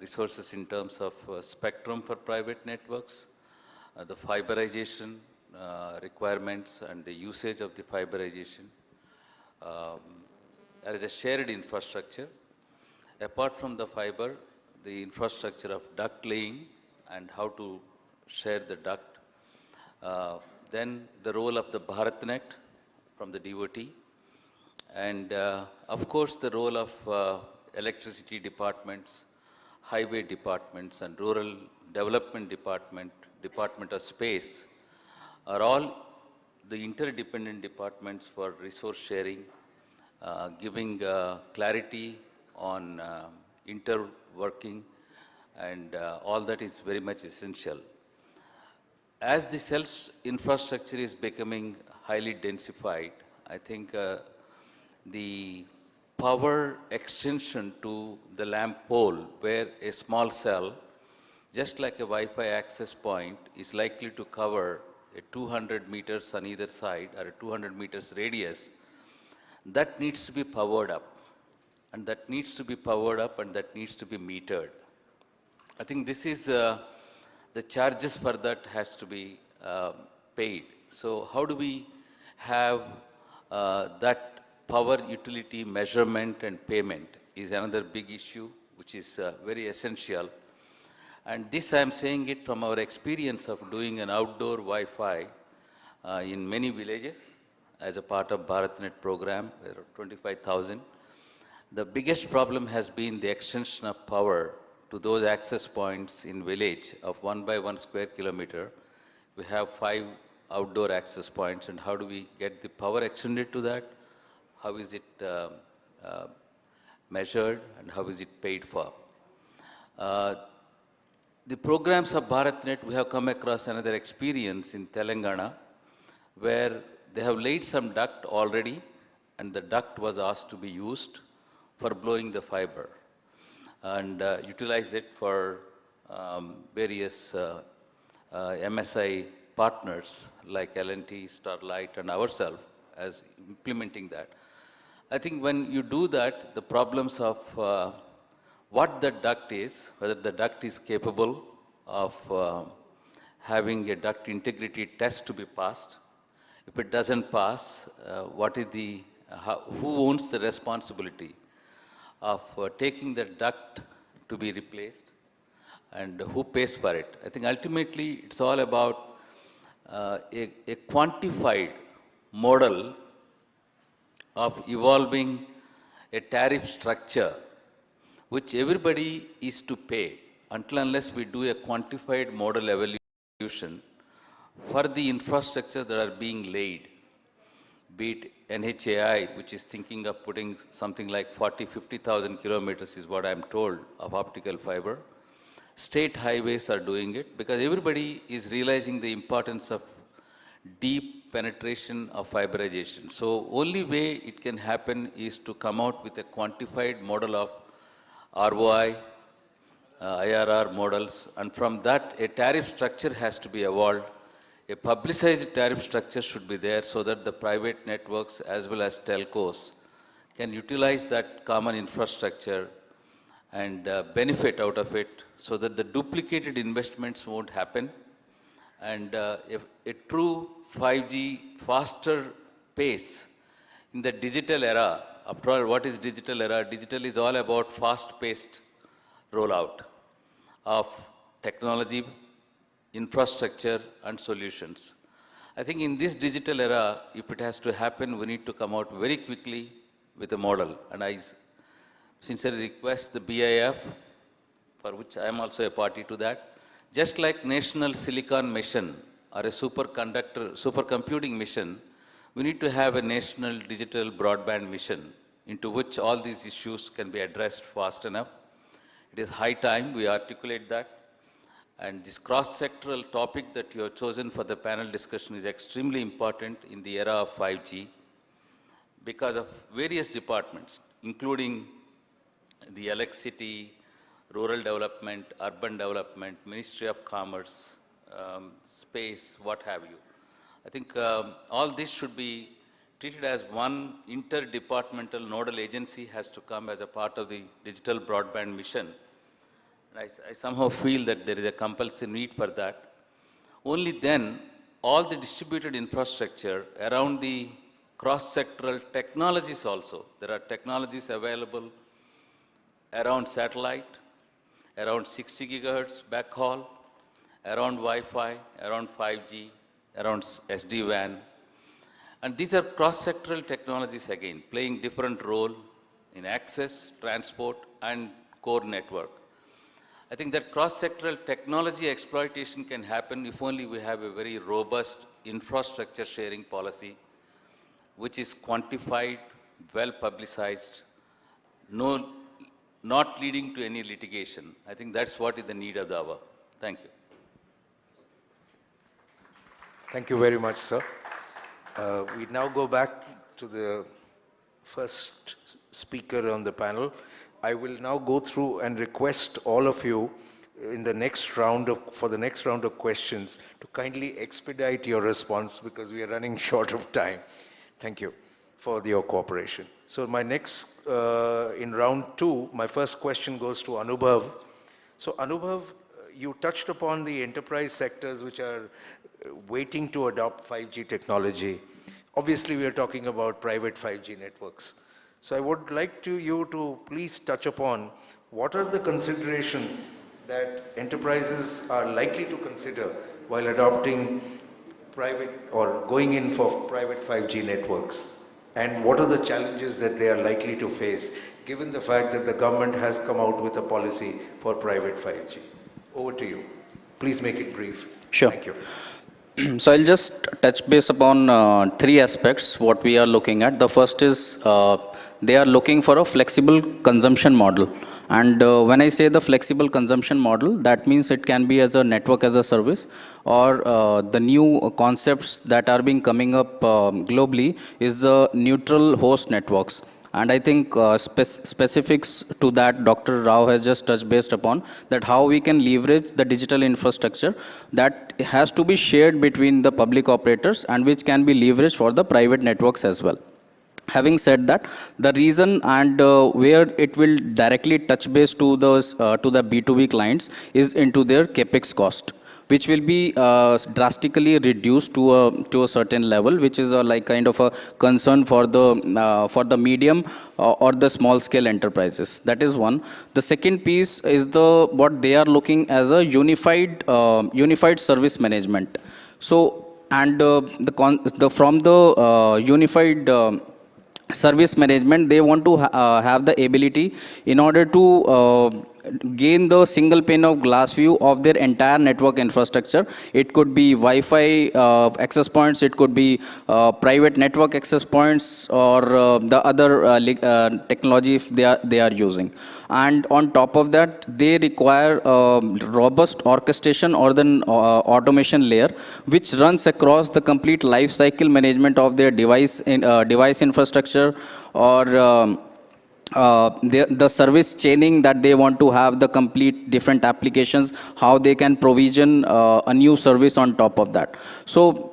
resources in terms of spectrum for private networks, the fiberization requirements and the usage of the fiberization. There is a shared infrastructure. Apart from the fiber, the infrastructure of duct laying and how to share the duct. Then the role of the BharatNet from the DOT. And of course, the role of electricity departments, highway departments, and rural development department of space are all the interdependent departments for resource sharing, giving clarity on interworking, and all that is very much essential. As the cells infrastructure is becoming highly densified, I think the power extension to the lamp pole, where a small cell, just like a Wi-Fi access point, is likely to cover a 200 meters on either side or a 200 meters radius, that needs to be powered up. And that needs to be powered up and that needs to be metered. I think this is the charges for that has to be paid. So how do we have that power utility measurement and payment is another big issue, which is very essential. And this I am saying it from our experience of doing an outdoor Wi-Fi in many villages as a part of BharatNet program, there are 25,000. The biggest problem has been the extension of power to those access points in village of 1 by 1 square kilometer. We have 5 outdoor access points, and how do we get the power extended to that? How is it measured and how is it paid for? The programs of BharatNet, we have come across another experience in Telangana, where they have laid some duct already, and the duct was asked to be used for blowing the fiber and utilized it for various MSI partners like L&T, Starlight, and ourselves as implementing that. I think when you do that, the problems of what the duct is, whether the duct is capable of having a duct integrity test to be passed. If it doesn't pass, what is the, who owns the responsibility of taking the duct to be replaced and who pays for it? I think ultimately it's all about a quantified model of evolving a tariff structure which everybody is to pay until unless we do a quantified model evaluation for the infrastructure that are being laid, be it NHAI, which is thinking of putting something like 50,000 kilometers is what I'm told of optical fiber. State highways are doing it because everybody is realizing the importance of deep penetration of fiberization. So only way it can happen is to come out with a quantified model of ROI, IRR models, and from that a tariff structure has to be evolved. A publicized tariff structure should be there so that the private networks as well as telcos can utilize that common infrastructure and benefit out of it so that the duplicated investments won't happen. And if a true 5G faster pace in the digital era, after all, what is digital era? Digital is all about fast-paced rollout. of technology, infrastructure, and solutions. I think in this digital era, if it has to happen, we need to come out very quickly with a model. And I sincerely request the BIF, for which I am also a party to that, just like National Silicon Mission or a supercomputing mission, we need to have a national digital broadband mission into which all these issues can be addressed fast enough. It is high time we articulate that. And this cross-sectoral topic that you have chosen for the panel discussion is extremely important in the era of 5G because of various departments, including the electricity, rural development, urban development, Ministry of Commerce, space, what have you. I think all this should be treated as one interdepartmental nodal agency has to come as a part of the digital broadband mission. And I somehow feel that there is a compulsory need for that. Only then all the distributed infrastructure around the cross-sectoral technologies also. There are technologies available around satellite, around 60 gigahertz backhaul, around Wi-Fi, around 5G, around SD-WAN. And these are cross-sectoral technologies again, playing different role in access, transport, and core network. I think that cross-sectoral technology exploitation can happen if only we have a very robust infrastructure sharing policy, which is quantified, well publicized, not leading to any litigation. I think that's what is the need of the hour. Thank you. Thank you very much, sir. We now go back to the first speaker on the panel. I will now go through and request all of you in the next round for the next round of questions to kindly expedite your response because we are running short of time. Thank you for your cooperation. So my next, in round two, my first question goes to Anubhav. So Anubhav, you touched upon the enterprise sectors which are waiting to adopt 5G technology. Obviously, we are talking about private 5G networks. So I would like you to please touch upon what are the considerations that enterprises are likely to consider while adopting private or going in for private 5G networks, and what are the challenges that they are likely to face given the fact that the government has come out with a policy for private 5G. Over to you. Please make it brief. Sure. Thank you. So I'll just touch base upon three aspects what we are looking at. The first is they are looking for a flexible consumption model. And when I say the flexible consumption model, that means it can be as a network as a service, or the new concepts that are being coming up globally is the neutral host networks. And I think specifics to that, Dr. Rao has just touched based upon that how we can leverage the digital infrastructure that has to be shared between the public operators and which can be leveraged for the private networks as well. Having said that, the reason and where it will directly touch base to the B2B clients is into their capex cost, which will be drastically reduced to a certain level, which is like kind of a concern for the medium or the small scale enterprises. That is one. The second piece is what they are looking as a unified service management. So and from the unified service management, they want to have the ability in order to gain the single pane of glass view of their entire network infrastructure. It could be Wi-Fi access points, it could be private network access points, or the other technology if they are using. And on top of that, they require robust orchestration or the automation layer, which runs across the complete life cycle management of their device infrastructure, or the service chaining that they want to have, the complete different applications, how they can provision a new service on top of that. So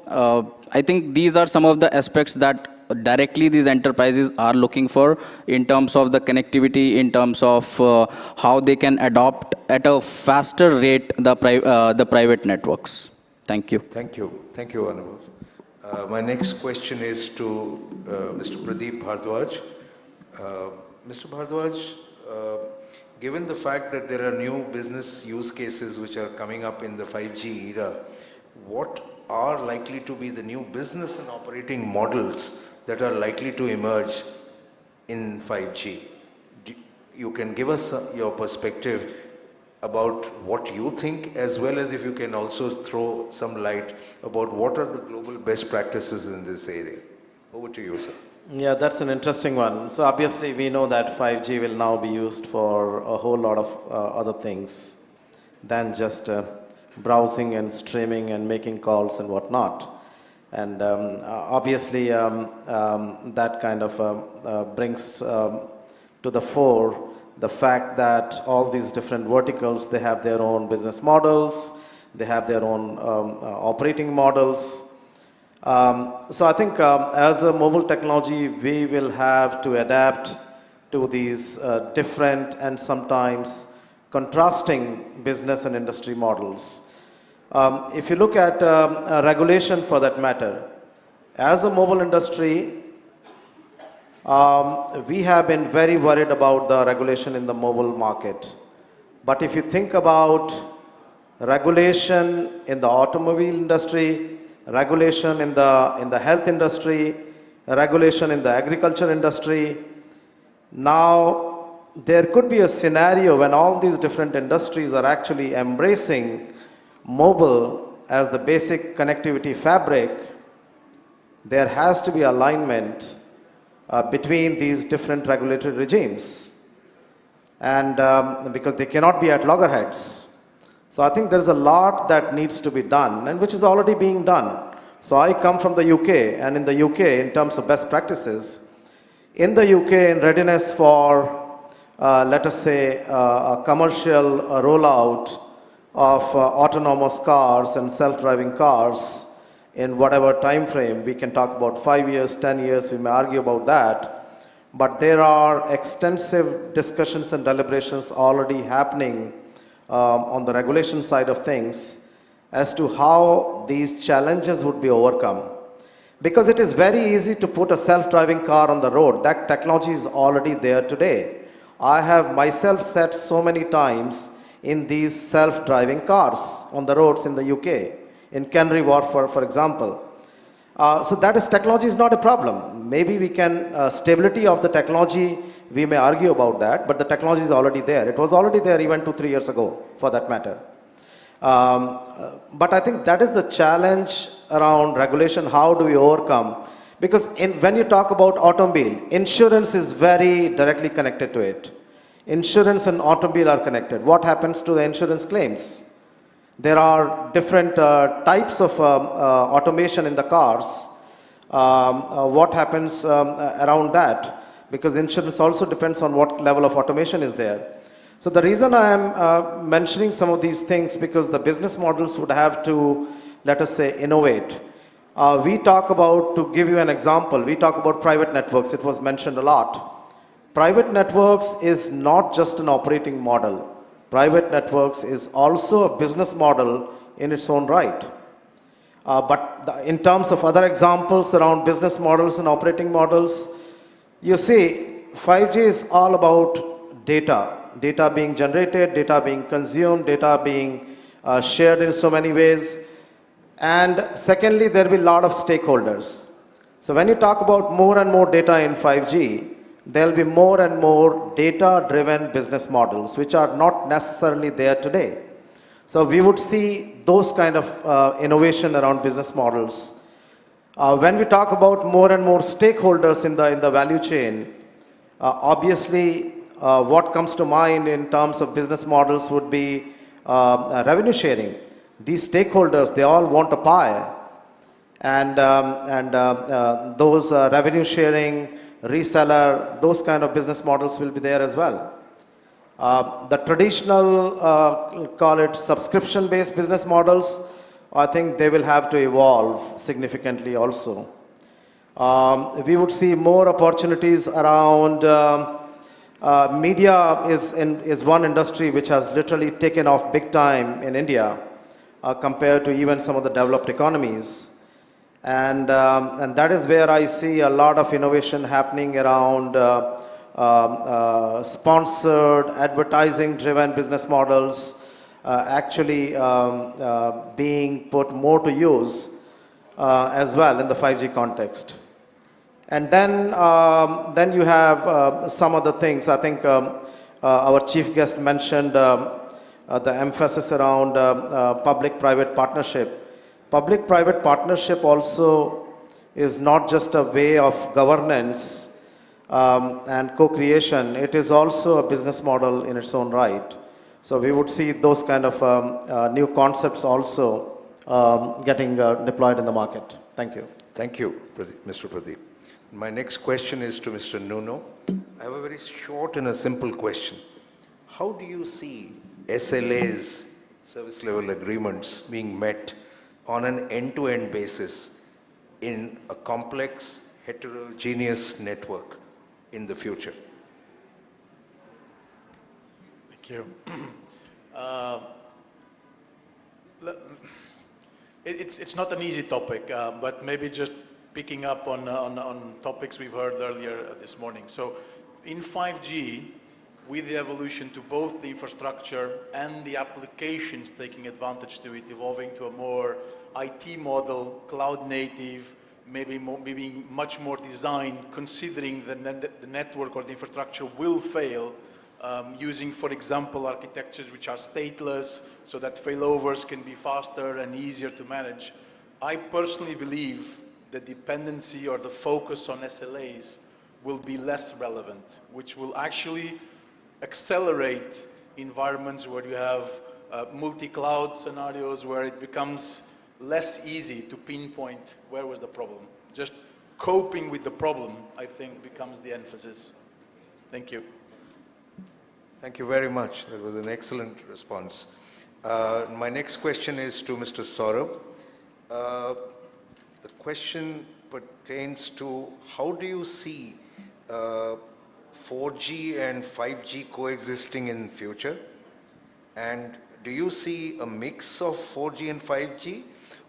I think these are some of the aspects that directly these enterprises are looking for in terms of the connectivity, in terms of how they can adopt at a faster rate the private networks. Thank you. Thank you. Thank you, Anubhav. My next question is to Mr. Pradeep Bhardwaj. Mr. Bhardwaj, given the fact that there are new business use cases which are coming up in the 5G era, what are likely to be the new business and operating models that are likely to emerge in 5G? You can give us your perspective about what you think, as well as if you can also throw some light about what are the global best practices in this area. Over to you, sir. Yeah, that's an interesting one. So obviously we know that 5G will now be used for a whole lot of other things than just browsing and streaming and making calls and whatnot. And obviously that kind of brings to the fore the fact that all these different verticals, they have their own business models, they have their own operating models. So I think as a mobile technology, we will have to adapt to these different and sometimes contrasting business and industry models. If you look at regulation for that matter, as a mobile industry, we have been very worried about the regulation in the mobile market. But if you think about regulation in the automobile industry, regulation in the health industry, regulation in the agriculture industry, now there could be a scenario when all these different industries are actually embracing mobile as the basic connectivity fabric. There has to be alignment between these different regulatory regimes, and because they cannot be at loggerheads. So I think there's a lot that needs to be done, and which is already being done. So I come from the UK, and in the UK, in terms of best practices, in the UK, in readiness for, let us say, a commercial rollout of autonomous cars and self-driving cars in whatever time frame, we can talk about 5 years, 10 years, we may argue about that. But there are extensive discussions and deliberations already happening on the regulation side of things as to how these challenges would be overcome. Because it is very easy to put a self-driving car on the road. That technology is already there today. I have myself sat so many times in these self-driving cars on the roads in the UK, in Canary Wharf, for example. So that is, technology is not a problem. Maybe we can, stability of the technology, we may argue about that, but the technology is already there. It was already there even 2-3 years ago, for that matter. But I think that is the challenge around regulation. How do we overcome? Because when you talk about automobile, insurance is very directly connected to it. Insurance and automobile are connected. What happens to the insurance claims? There are different types of automation in the cars. What happens around that? Because insurance also depends on what level of automation is there. So the reason I am mentioning some of these things, because the business models would have to, let us say, innovate. We talk about, to give you an example, we talk about private networks. It was mentioned a lot. Private networks is not just an operating model. Private networks is also a business model in its own right. But in terms of other examples around business models and operating models, you see, 5G is all about data. Data being generated, data being consumed, data being shared in so many ways. And secondly, there will be a lot of stakeholders. So when you talk about more and more data in 5G, there will be more and more data-driven business models, which are not necessarily there today. So we would see those kind of innovation around business models. When we talk about more and more stakeholders in the value chain, obviously what comes to mind in terms of business models would be revenue sharing. These stakeholders, they all want a pie, and those revenue sharing, reseller, those kind of business models will be there as well. The traditional, call it subscription-based business models, I think they will have to evolve significantly also. We would see more opportunities around media is one industry which has literally taken off big time in India compared to even some of the developed economies. And that is where I see a lot of innovation happening around sponsored, advertising-driven business models actually being put more to use as well in the 5G context. And then you have some other things. I think our chief guest mentioned the emphasis around public-private partnership. Public-private partnership also is not just a way of governance and co-creation. It is also a business model in its own right. So we would see those kind of new concepts also getting deployed in the market. Thank you. Thank you, Mr. Pradeep. My next question is to Mr. Nuno. I have a very short and a simple question. How do you see SLAs, service level agreements, being met on an end-to-end basis in a complex, heterogeneous network in the future? Thank you. It's not an easy topic, but maybe just picking up on topics we've heard earlier this morning. So in 5G, with the evolution to both the infrastructure and the applications taking advantage to it, evolving to a more IT model, cloud native, maybe much more designed, considering the network or the infrastructure will fail, using, for example, architectures which are stateless so that failovers can be faster and easier to manage. I personally believe the dependency or the focus on SLAs will be less relevant, which will actually accelerate environments where you have multi-cloud scenarios where it becomes less easy to pinpoint where was the problem. Just coping with the problem, I think, becomes the emphasis. Thank you. Thank you very much. That was an excellent response. My next question is to Mr. Saurabh. The question pertains to how do you see 4G and 5G coexisting in future? And do you see a mix of 4G and 5G?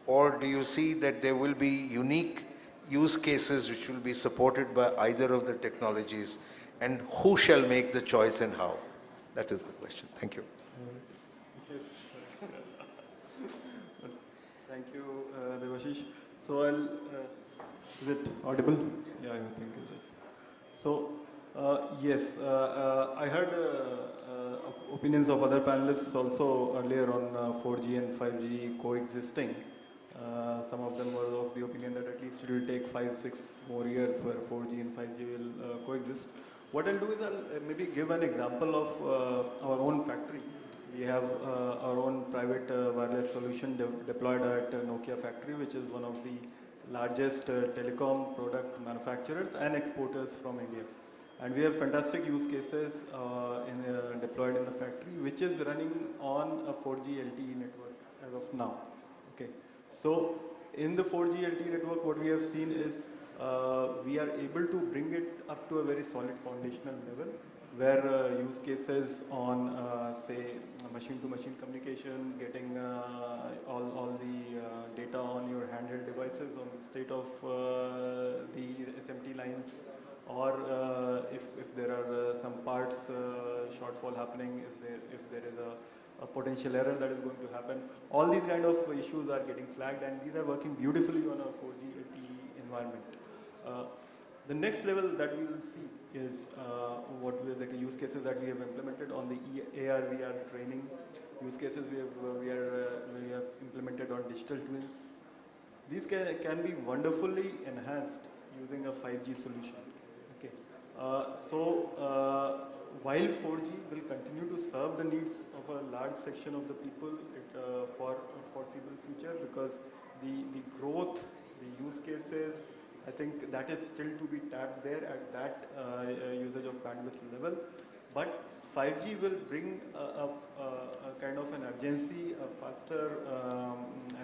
Or do you see that there will be unique use cases which will be supported by either of the technologies? And who shall make the choice and how? That is the question. Thank you. Yes. Thank you, Devashish. So is it audible? Yeah, I think it is. So, yes, I heard opinions of other panelists also earlier on 4G and 5G coexisting. Some of them were of the opinion that at least it will take 5-6 more years where 4G and 5G will coexist. What I'll do is I'll maybe give an example of our own factory. We have our own private wireless solution deployed at Nokia factory, which is one of the largest telecom product manufacturers and exporters from India. And we have fantastic use cases deployed in the factory, which is running on a 4G LTE network as of now. Okay. So in the 4G LTE network, what we have seen is we are able to bring it up to a very solid foundational level, where use cases on, say, machine-to-machine communication, getting all the data on your handheld devices, on the state of the SMT lines, or if there are some parts shortfall happening, if there is a potential error that is going to happen. All these kind of issues are getting flagged, and these are working beautifully on a 4G LTE environment. The next level that we will see is like use cases that we have implemented on the AR/VR training use cases we have implemented on digital twins. These can be wonderfully enhanced using a 5G solution. Okay, while 4G will continue to serve the needs of a large section of the people for foreseeable future, because the growth, the use cases, I think that is still to be tapped there at that usage of bandwidth level. But 5G will bring a kind of an urgency, a faster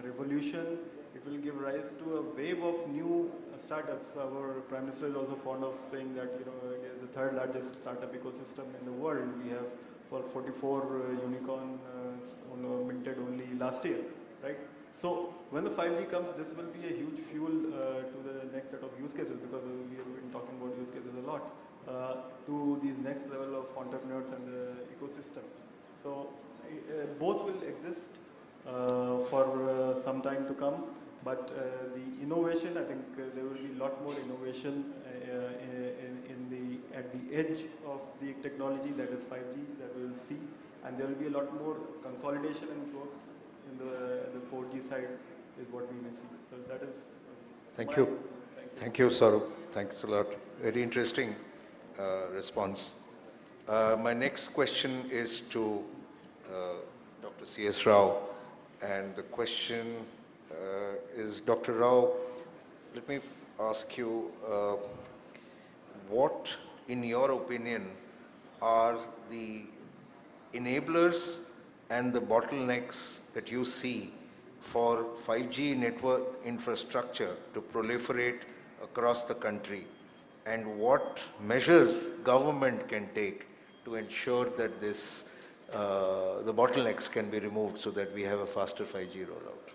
revolution. It will give rise to a wave of new startups. Our Prime Minister is also fond of saying that it is the third largest startup ecosystem in the world. We have 44 unicorns minted only last year, right? So when the 5G comes, this will be a huge fuel to the next set of use cases, because we have been talking about use cases a lot. to these next level of entrepreneurs and the ecosystem. So both will exist for some time to come, but the innovation, I think there will be a lot more innovation at the edge of the technology, that is 5G, that we will see, and there will be a lot more consolidation and growth in the 4G side is what we may see. So that is Thank you. Thank you, Saurabh. Thanks a lot. Very interesting response. My next question is to Dr. C.S. Rao, and the question is, Dr. Rao, let me ask you, what, in your opinion, are the enablers and the bottlenecks that you see for 5G network infrastructure to proliferate across the country, and what measures government can take to ensure that this, the bottlenecks can be removed so that we have a faster 5G rollout?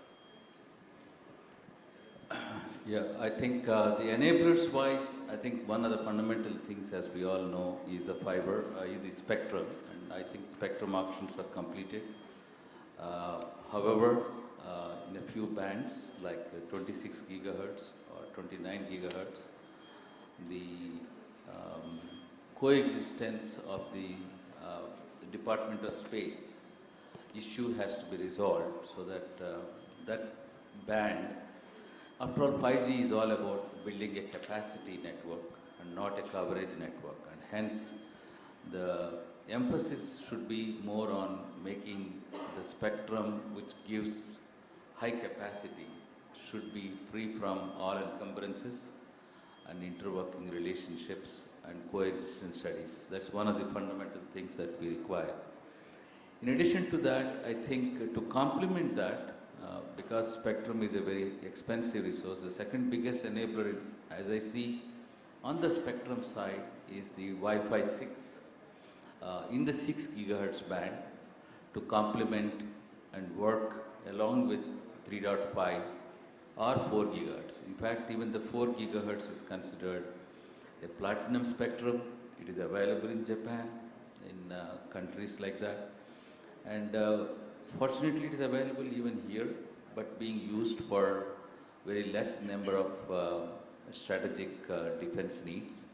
Yeah, I think the enablers wise, I think one of the fundamental things, as we all know, is the fiber, is the spectrum, and I think spectrum auctions are completed. However, in a few bands like 26 gigahertz or 29 gigahertz, the coexistence of the Department of Space issue has to be resolved, so that that band, after all, 5G is all about building a capacity network and not a coverage network, and hence the emphasis should be more on making the spectrum which gives high capacity should be free from all encumbrances and interworking relationships and coexistence studies. That's one of the fundamental things that we require. In addition to that, I think to complement that, because spectrum is a very expensive resource, the second biggest enabler, as I see, on the spectrum side is the Wi-Fi 6 in the 6 gigahertz band to complement and work along with 3.5 or 4 gigahertz. In fact, even the 4 gigahertz is considered a platinum spectrum. It is available in Japan, in countries like that. And fortunately, it is available even here, but being used for very less number of strategic defense needs.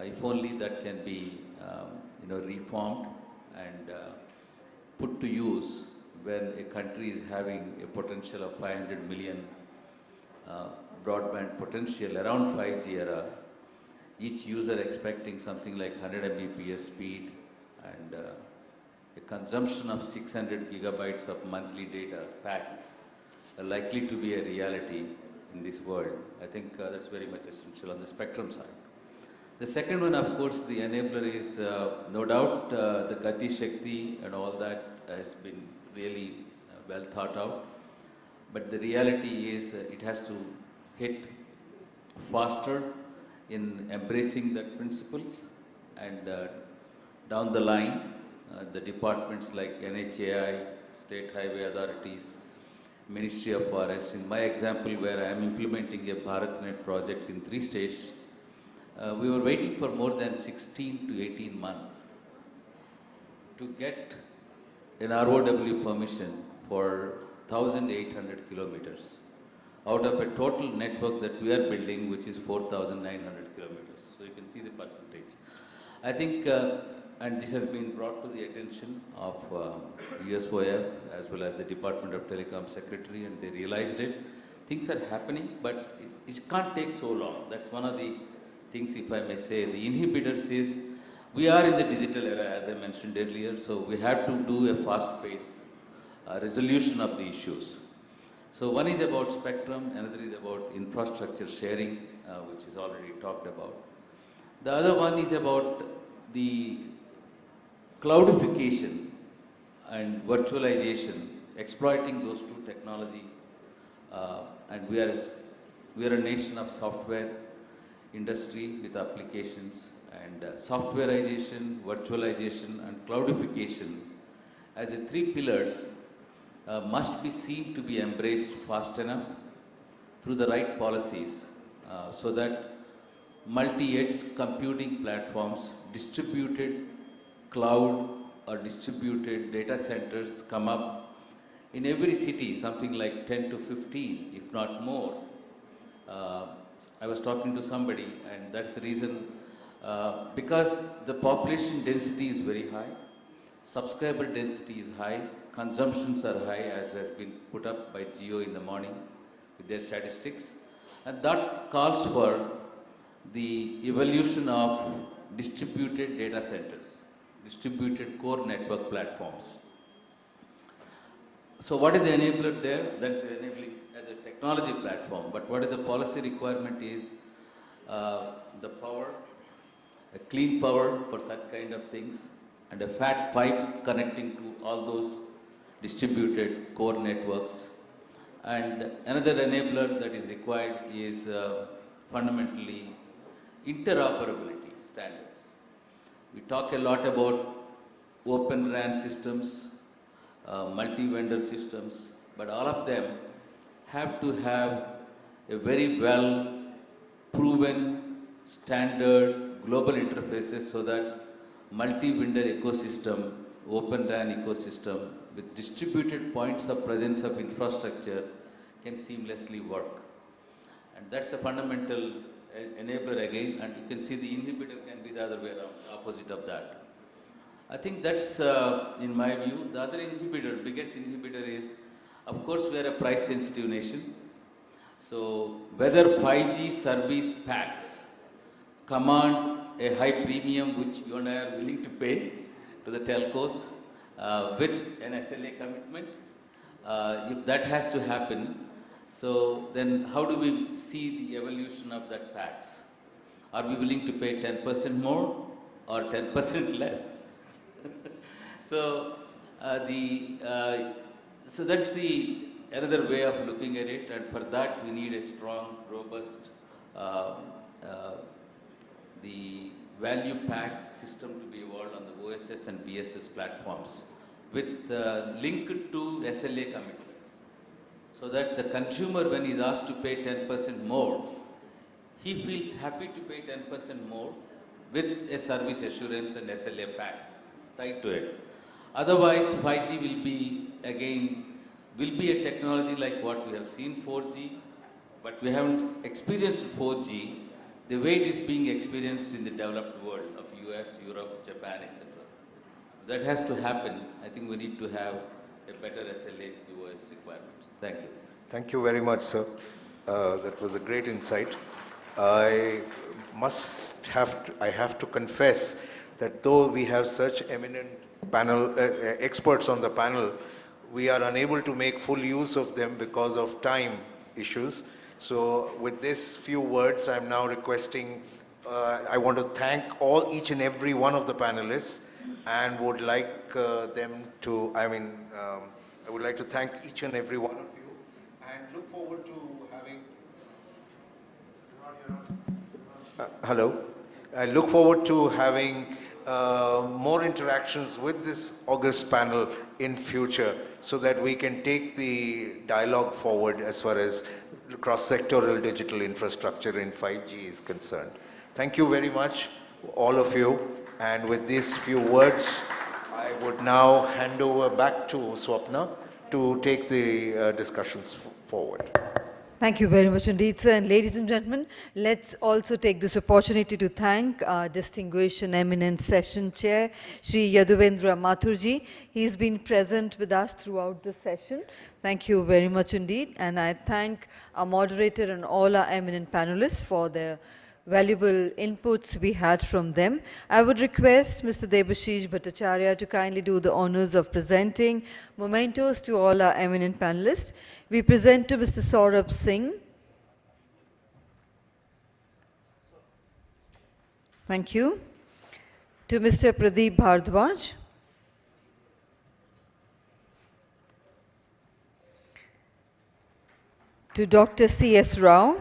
If only that can be reformed and put to use when a country is having a potential of 500 million broadband potential around 5G era, each user expecting something like 100 Mbps speed and a consumption of 600 gigabytes of monthly data packs are likely to be a reality in this world. I think that's very much essential on the spectrum side. The second one, of course, the enabler is no doubt the Gati Shakti and all that has been really well thought out. But the reality is it has to hit faster in embracing that principles, and down the line, the departments like NHAI, State Highway Authorities, Ministry of Forest, in my example where I am implementing a BharatNet project in 3 states, we were waiting for more than 16 to 18 months to get an ROW permission for 1,800 kilometers out of a total network that we are building, which is 4,900 kilometers. So you can see the percentage. I think, and this has been brought to the attention of USOF as well as the Department of Telecom Secretary, and they realized it. Things are happening, but it can't take so long. That's one of the things, if I may say. The inhibitors is, we are in the digital era, as I mentioned earlier, so we have to do a fast-paced resolution of the issues. So one is about spectrum, another is about infrastructure sharing, which is already talked about. The other one is about the cloudification and virtualization, exploiting those two technology. And we are a nation of software industry with applications, and softwareization, virtualization, and cloudification as the 3 pillars must be seen to be embraced fast enough through the right policies so that multi-edge computing platforms, distributed cloud or distributed data centers come up in every city, something like 10 to 15, if not more. I was talking to somebody, and that's the reason, because the population density is very high, subscriber density is high, consumptions are high, as has been put up by Geo in the morning with their statistics, and that calls for the evolution of distributed data centers, distributed core network platforms. So what is the enabler there? That's the enabling as a technology platform, but what is the policy requirement is the power, a clean power for such kind of things, and a fat pipe connecting to all those distributed core networks. And another enabler that is required is fundamentally interoperability standards. We talk a lot about open RAN systems, multi-vendor systems, but all of them have to have a very well proven standard global interfaces so that multi-vendor ecosystem, open RAN ecosystem with distributed points of presence of infrastructure can seamlessly work. And that's a fundamental enabler again, and you can see the inhibitor can be the other way around, opposite of that. I think that's, in my view, the other inhibitor, biggest inhibitor is, of course, we are a price-sensitive nation. So whether 5G service packs command a high premium which you and I are willing to pay to the telcos with an SLA commitment, if that has to happen, so then how do we see the evolution of that packs? Are we willing to pay 10% more or 10% less? So so that's the another way of looking at it, and for that we need a strong, robust, the value packs system to be evolved on the OSS and BSS platforms with linked to SLA commitments, so that the consumer, when he's asked to pay 10% more, he feels happy to pay 10% more with a service assurance and SLA pack tied to it. Otherwise, 5G will be, again, will be a technology like what we have seen 4G, but we haven't experienced 4G the way it is being experienced in the developed world of US, Europe, Japan, etc. That has to happen. I think we need to have a better SLA QoS requirements. Thank you. Thank you very much, sir. That was a great insight. I have to confess that though we have such eminent panel experts on the panel, we are unable to make full use of them because of time issues. So with this few words, I'm now requesting, I want to thank each and every one of the panelists, and would like them to, I would like to thank each and every one of you, and look forward to having, hello, I look forward to having more interactions with this August panel in future, so that we can take the dialogue forward as far as cross-sectoral digital infrastructure in 5G is concerned. Thank you very much, all of you. And with these few words, I would now hand over back to Swapna to take the discussions forward. Thank you very much indeed, sir. And ladies and gentlemen, let's also take this opportunity to thank our distinguished and eminent session chair, Shri Yaduvendra Mathurji. He's been present with us throughout the session. Thank you very much indeed. And I thank our moderator and all our eminent panelists for their valuable inputs we had from them. I would request Mr. Debashish Bhattacharya to kindly do the honors of presenting mementos to all our eminent panelists. We present to Mr. Saurabh Singh. Thank you. To Mr. Pradeep Bhardwaj. To Dr. C.S. Rao.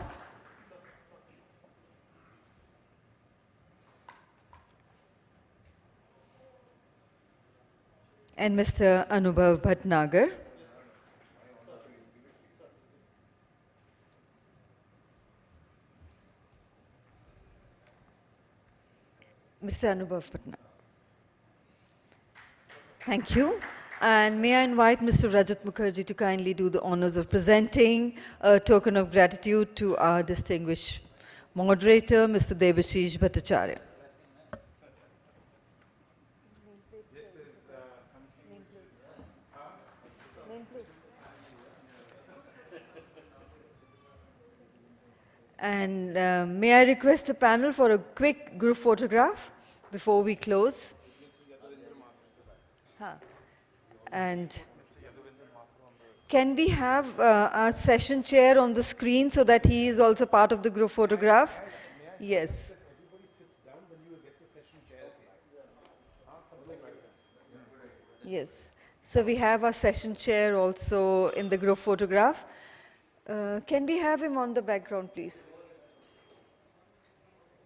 And Mr. Anubhav Bhatnagar. Mr. Anubhav Patna. Thank you. And may I invite Mr. Rajat Mukherjee to kindly do the honors of presenting a token of gratitude to our distinguished moderator, Mr. Debashish Bhattacharya. And may I request the panel for a quick group photograph before we close? Huh. And can we have our session chair on the screen so that he is also part of the group photograph? Yes. Yes. So we have our session chair also in the group photograph. Can we have him on the background, please?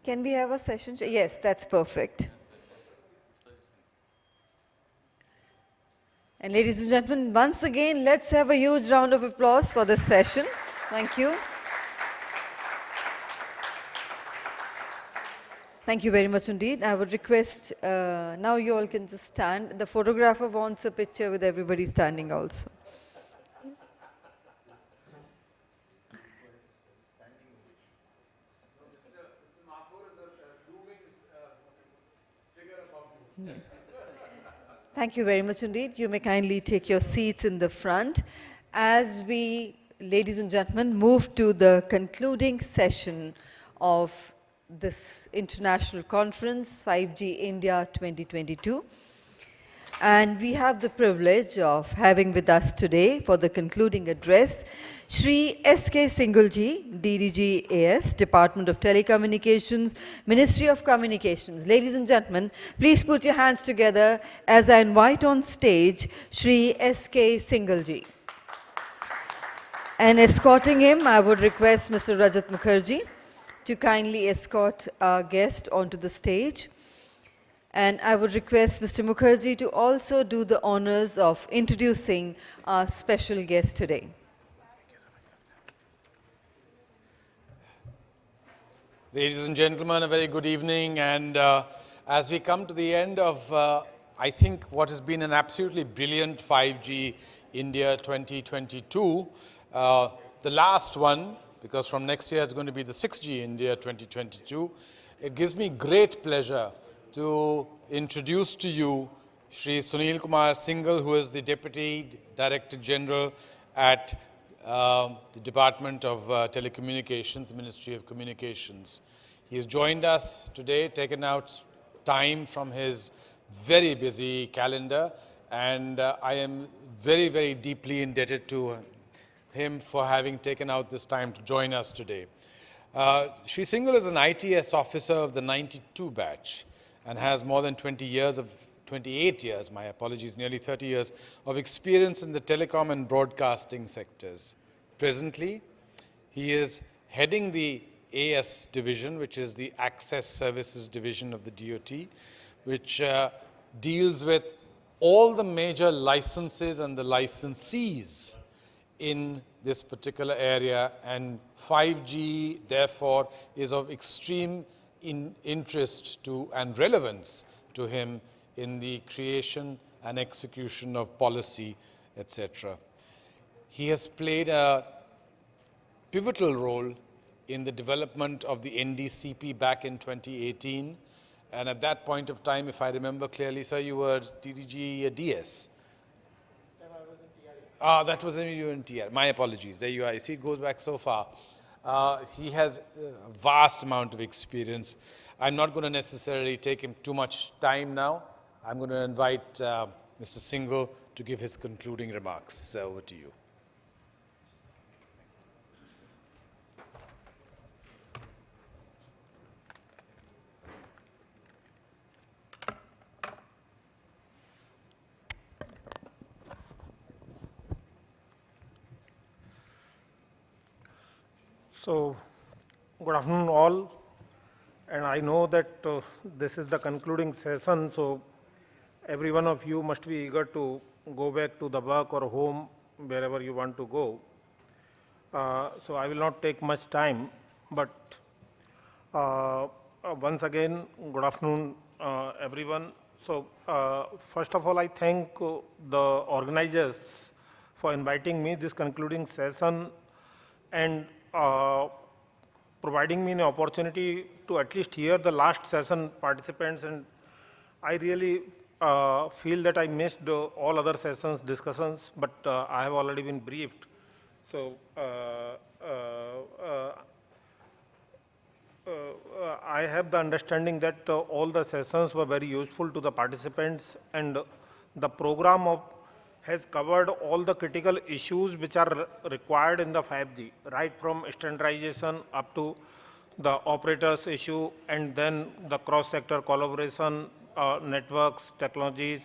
Can we have a session chair? Yes, that's perfect. And ladies and gentlemen, once again, let's have a huge round of applause for this session. Thank you. Thank you very much indeed. I would request, now you all can just stand. The photographer wants a picture with everybody standing also. Thank you very much indeed. You may kindly take your seats in the front as we, ladies and gentlemen, move to the concluding session of this international conference, 5G India 2022. And we have the privilege of having with us today for the concluding address, Shri S.K. Singhal-ji, DDG AS, Department of Telecommunications, Ministry of Communications. Ladies and gentlemen, please put your hands together as I invite on stage Shri S.K. Singhal-ji. And escorting him, I would request Mr. Rajat Mukherjee to kindly escort our guest onto the stage. And I would request Mr. Mukherjee to also do the honors of introducing our special guest today. Ladies and gentlemen, a very good evening. And as we come to the end of, I think, what has been an absolutely brilliant 5G India 2022, the last one, because from next year it's going to be the 6G India 2022, it gives me great pleasure to introduce to you Shri Sunil Kumar Singhal, who is the Deputy Director General at the Department of Telecommunications, Ministry of Communications. He has joined us today, taken out time from his very busy calendar, and I am very, very deeply indebted to him for having taken out this time to join us today. Shri Singhal is an ITS officer of the 92 batch and has more than 28 years, my apologies, nearly 30 years of experience in the telecom and broadcasting sectors. Presently, he is heading the AS division, which is the Access Services division of the DOT, which deals with all the major licenses and the licensees in this particular area, and 5G, therefore, is of extreme interest to and relevance to him in the creation and execution of policy, etc. He has played a pivotal role in the development of the NDCP back in 2018, and at that point of time, if I remember clearly, sir, you were DDG DS. That was you in TR. My apologies. There you are. You see, it goes back so far. He has a vast amount of experience. I'm not going to necessarily take him too much time now. I'm going to invite Mr. Singhal to give his concluding remarks. So over to you. So, good afternoon all, and I know that this is the concluding session, so every one of you must be eager to go back to the work or home, wherever you want to go. So I will not take much time, but once again, good afternoon everyone. So, first of all, I thank the organizers for inviting me this concluding session and providing me an opportunity to at least hear the last session participants. And I really feel that I missed all other sessions discussions, but I have already been briefed. So I have the understanding that all the sessions were very useful to the participants, and the program has covered all the critical issues which are required in the 5G, right from standardization up to the operators issue, and then the cross-sector collaboration, networks, technologies,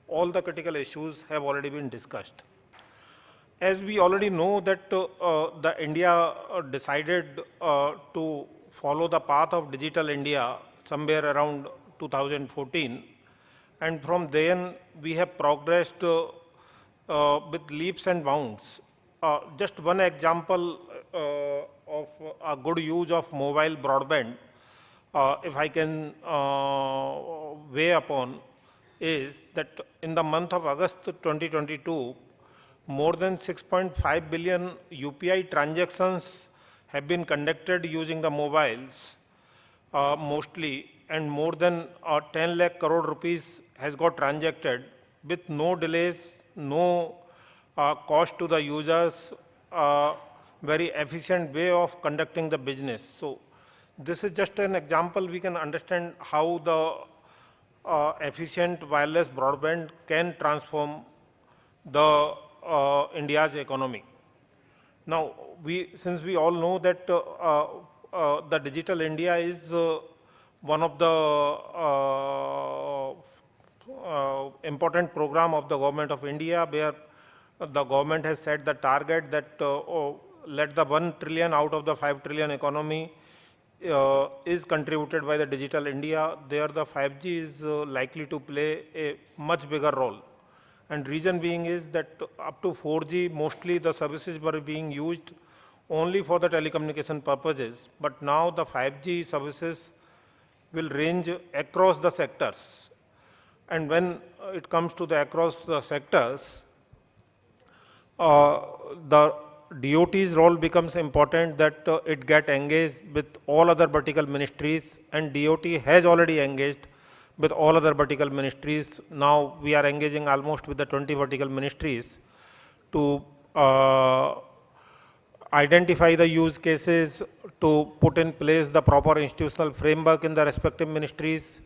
all the critical issues have already been discussed. As we already know that the India decided to follow the path of digital India somewhere around 2014, and from then we have progressed with leaps and bounds. Just one example of a good use of mobile broadband, if I can weigh upon, is that in the month of August 2022, more than 6.5 billion UPI transactions have been conducted using the mobiles mostly, and more than 10 lakh crore rupees has got transacted with no delays, no cost to the users, very efficient way of conducting the business. So this is just an example. We can understand how the efficient wireless broadband can transform the India's economy. Now, since we all know that the Digital India is one of the important program of the government of India, where the government has set the target that let the 1 trillion out of the 5 trillion economy is contributed by the Digital India. There the 5G is likely to play a much bigger role. And reason being is that up to 4G, mostly the services were being used only for the telecommunication purposes. But now the 5G services will range across the sectors. And when it comes to the across the sectors, the DOT's role becomes important, that it get engaged with all other vertical ministries, and DOT has already engaged with all other vertical ministries. Now we are engaging almost with the 20 vertical ministries to identify the use cases, to put in place the proper institutional framework in the respective ministries,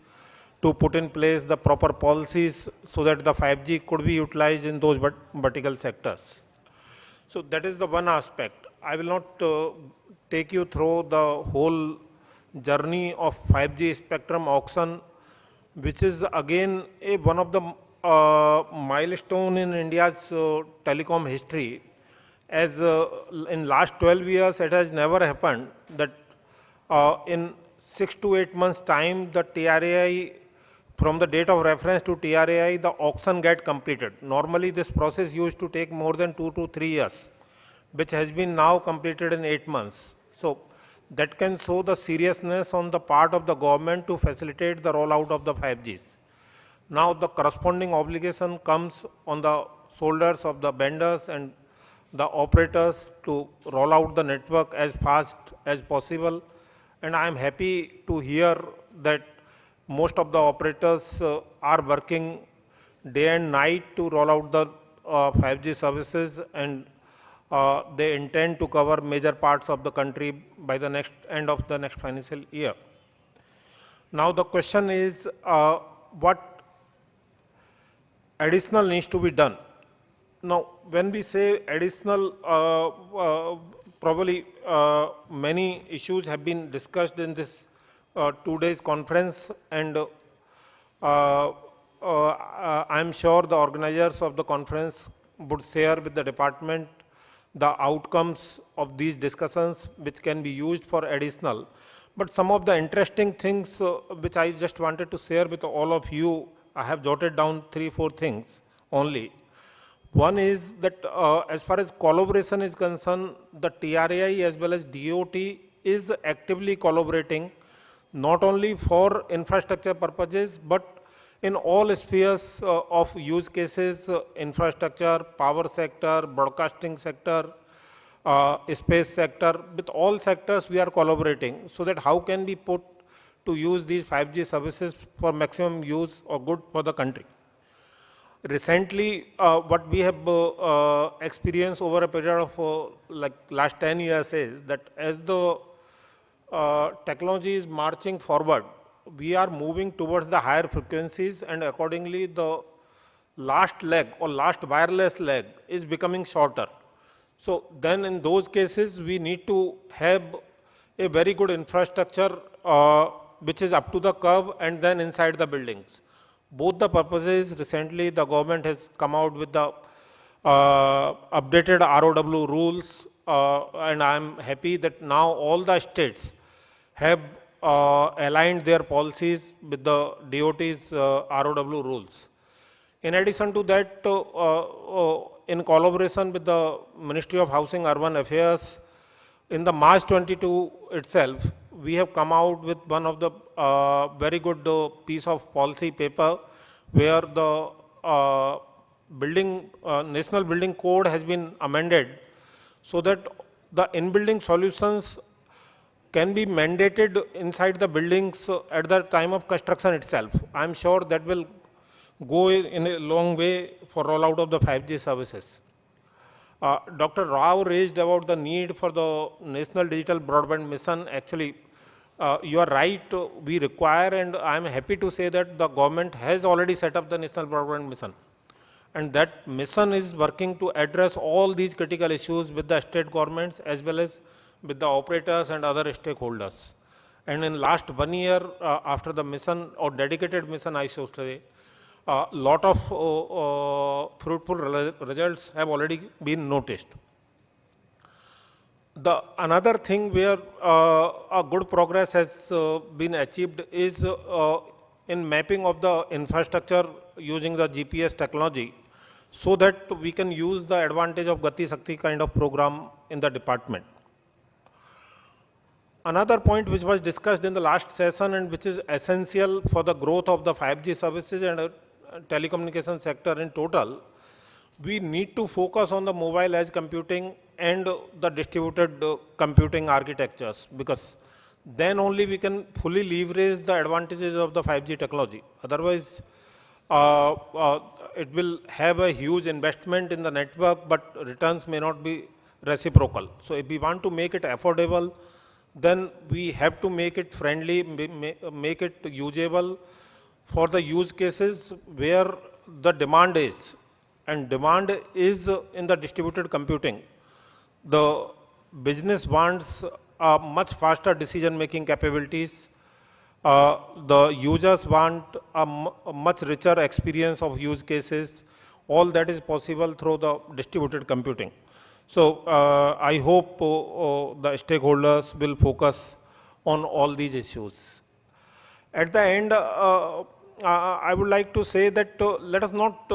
to put in place the proper policies so that the 5G could be utilized in those vertical sectors. So that is the one aspect. I will not take you through the whole journey of 5G spectrum auction, which is again one of the milestone in India's telecom history. As in last 12 years, it has never happened that in 6 to 8 months time, the TRAI, from the date of reference to TRAI, the auction get completed. Normally this process used to take more than 2 to 3 years, which has been now completed in 8 months. So that can show the seriousness on the part of the government to facilitate the rollout of the 5Gs. Now the corresponding obligation comes on the shoulders of the vendors and the operators to roll out the network as fast as possible. And I am happy to hear that most of the operators are working day and night to roll out the 5G services, and they intend to cover major parts of the country by the end of the next financial year. Now the question is, what additional needs to be done? Now, when we say additional, probably many issues have been discussed in this 2 days conference, and I'm sure the organizers of the conference would share with the department the outcomes of these discussions, which can be used for additional. But some of the interesting things which I just wanted to share with all of you, I have jotted down 3-4 things only. One is that as far as collaboration is concerned, the TRAI as well as DOT is actively collaborating not only for infrastructure purposes, but in all spheres of use cases, infrastructure, power sector, broadcasting sector, space sector. With all sectors, we are collaborating so that how can we put to use these 5G services for maximum use or good for the country. Recently, what we have experienced over a period of like last 10 years is that as the technology is marching forward, we are moving towards the higher frequencies, and accordingly the last leg or last wireless leg is becoming shorter. So then in those cases, we need to have a very good infrastructure which is up to the curb and then inside the buildings. Both the purposes, recently the government has come out with the updated ROW rules, and I am happy that now all the states have aligned their policies with the DOT's ROW rules. In addition to that, in collaboration with the Ministry of Housing Urban Affairs, in the March 22 itself, we have come out with one of the very good piece of policy paper where the National Building Code has been amended so that the in-building solutions can be mandated inside the buildings at the time of construction itself. I am sure that will go in a long way for rollout of the 5G services. Dr. Rao raised about the need for the National Digital Broadband Mission. Actually, you are right, we require, and I am happy to say that the government has already set up the National Broadband Mission. And that mission is working to address all these critical issues with the state governments as well as with the operators and other stakeholders. And in last 1 year, after the mission or dedicated mission, I should say, a lot of fruitful results have already been noticed. Another thing where a good progress has been achieved is in mapping of the infrastructure using the GPS technology so that we can use the advantage of Gati Shakti kind of program in the department. Another point which was discussed in the last session and which is essential for the growth of the 5G services and telecommunication sector in total, we need to focus on the mobile edge computing and the distributed computing architectures, because then only we can fully leverage the advantages of the 5G technology. Otherwise, it will have a huge investment in the network, but returns may not be reciprocal. So if we want to make it affordable, then we have to make it friendly, make it usable for the use cases where the demand is. And demand is in the distributed computing. The business wants much faster decision-making capabilities. The users want a much richer experience of use cases. All that is possible through the distributed computing. So I hope the stakeholders will focus on all these issues. At the end, I would like to say that let us not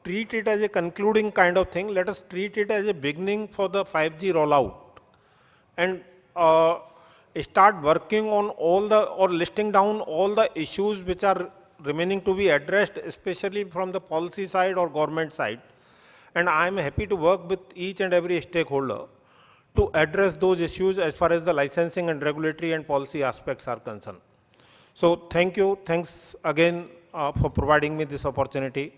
treat it as a concluding kind of thing. Let us treat it as a beginning for the 5G rollout, and start working on all the, or listing down all the issues which are remaining to be addressed, especially from the policy side or government side. And I am happy to work with each and every stakeholder to address those issues as far as the licensing and regulatory and policy aspects are concerned. So thank you. Thanks again for providing me this opportunity.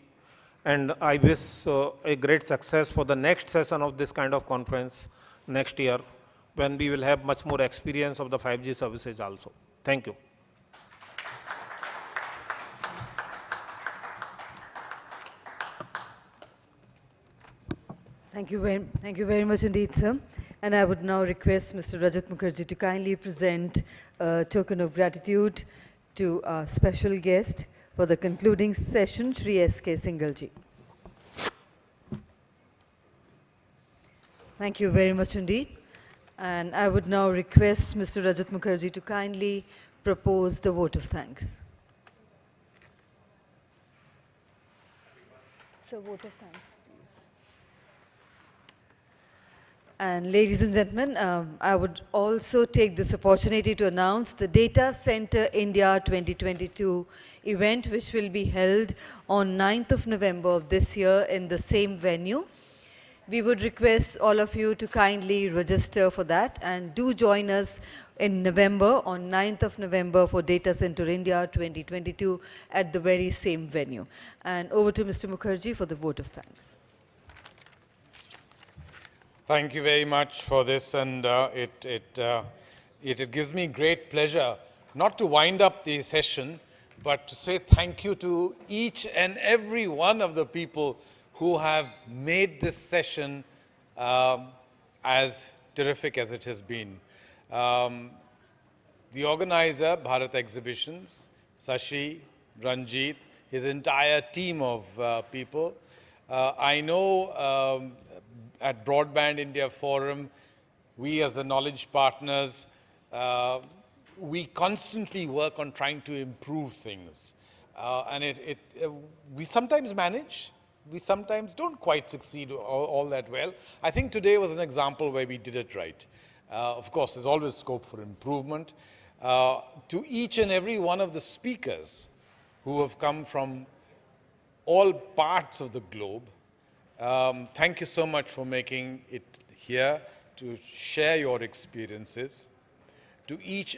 And I wish a great success for the next session of this kind of conference next year, when we will have much more experience of the 5G services also. Thank you. Thank you very much indeed, sir. And I would now request Mr. Rajat Mukherjee to kindly present a token of gratitude to our special guest for the concluding session, Shri S.K. Singalji. Thank you very much indeed. And I would now request Mr. Rajat Mukherjee to kindly propose the vote of thanks. So, vote of thanks, please. And ladies and gentlemen, I would also take this opportunity to announce the Data Center India 2022 event, which will be held on 9th of November of this year in the same venue. We would request all of you to kindly register for that and do join us in November, on 9th of November for Data Center India 2022 at the very same venue. And over to Mr. Mukherjee for the vote of thanks. Thank you very much for this, and it gives me great pleasure not to wind up the session, but to say thank you to each and every one of the people who have made this session as terrific as it has been. The organizer, Bharat Exhibitions, Sashi, Ranjit, his entire team of people. I know at Broadband India Forum, we as the knowledge partners, we constantly work on trying to improve things. And we sometimes manage, we sometimes don't quite succeed all that well. I think today was an example where we did it right. Of course, there's always scope for improvement. To each and every one of the speakers who have come from all parts of the globe, thank you so much for making it here to share your experiences. To each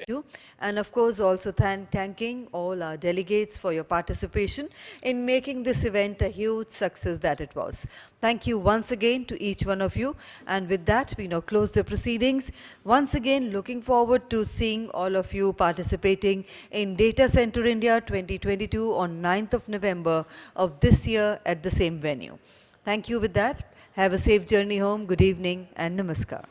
and of course also thanking all our delegates for your participation in making this event a huge success that it was. Thank you once again to each one of you, and with that we now close the proceedings. Once again, looking forward to seeing all of you participating in Data Center India 2022 on 9th of November of this year at the same venue. Thank you. With that, have a safe journey home. Good evening and namaskar.